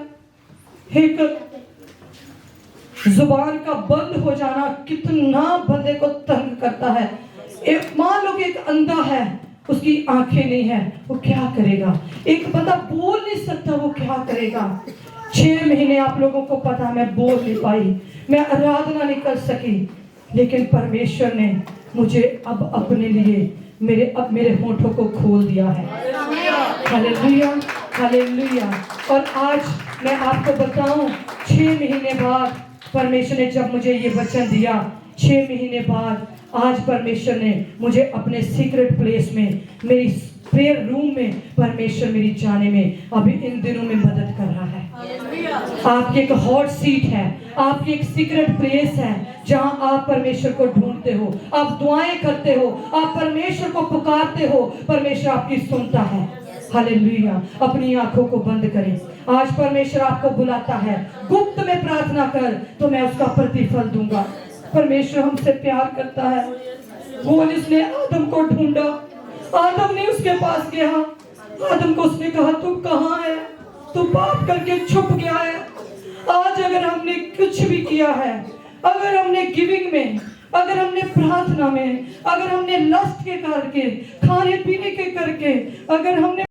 एक जुबान का बंद हो जाना कितना बंदे को तंग करता है। एक मान लो कि एक अंधा है, उसकी आंखें नहीं है, वो क्या करेगा? एक बंदा बोल नहीं सकता, वो क्या करेगा? 6 महीने आप लोगों को पता, मैं बोल नहीं पाई, मैं आराधना नहीं कर सकी, लेकिन परमेश्वर ने मुझे अब अपने लिए मेरे होठों को खोल दिया है। Hallelujah, hallelujah. और आज मैं आपको बताऊं, 6 महीने बाद परमेश्वर ने जब मुझे ये वचन दिया, 6 महीने बाद आज परमेश्वर ने मुझे अपने सीक्रेट प्लेस में, मेरी प्रेयर रूम में परमेश्वर मेरी जाने में अभी इन दिनों में मदद कर रहा है। आपकी एक हॉट सीट है, आपकी एक सीक्रेट प्लेस है जहां आप परमेश्वर को ढूंढते हो, आप दुआएं करते हो, आप परमेश्वर को पुकारते हो, परमेश्वर आपकी सुनता है। हालेलुया। अपनी आंखों को बंद करें। आज परमेश्वर आपको बुलाता है, गुप्त में प्रार्थना कर तो मैं उसका प्रतिफल दूंगा। परमेश्वर हमसे प्यार करता है। वो इसने आदम को ढूंढा, आदम ने उसके पास गया, आदम को उसने कहा तू कहां है, तू पाप करके छुप गया है। आज अगर हमने कुछ भी किया है, अगर हमने गिविंग में, अगर हमने प्रार्थना में, अगर हमने लस्ट के करके, खाने पीने के करके, अगर हमने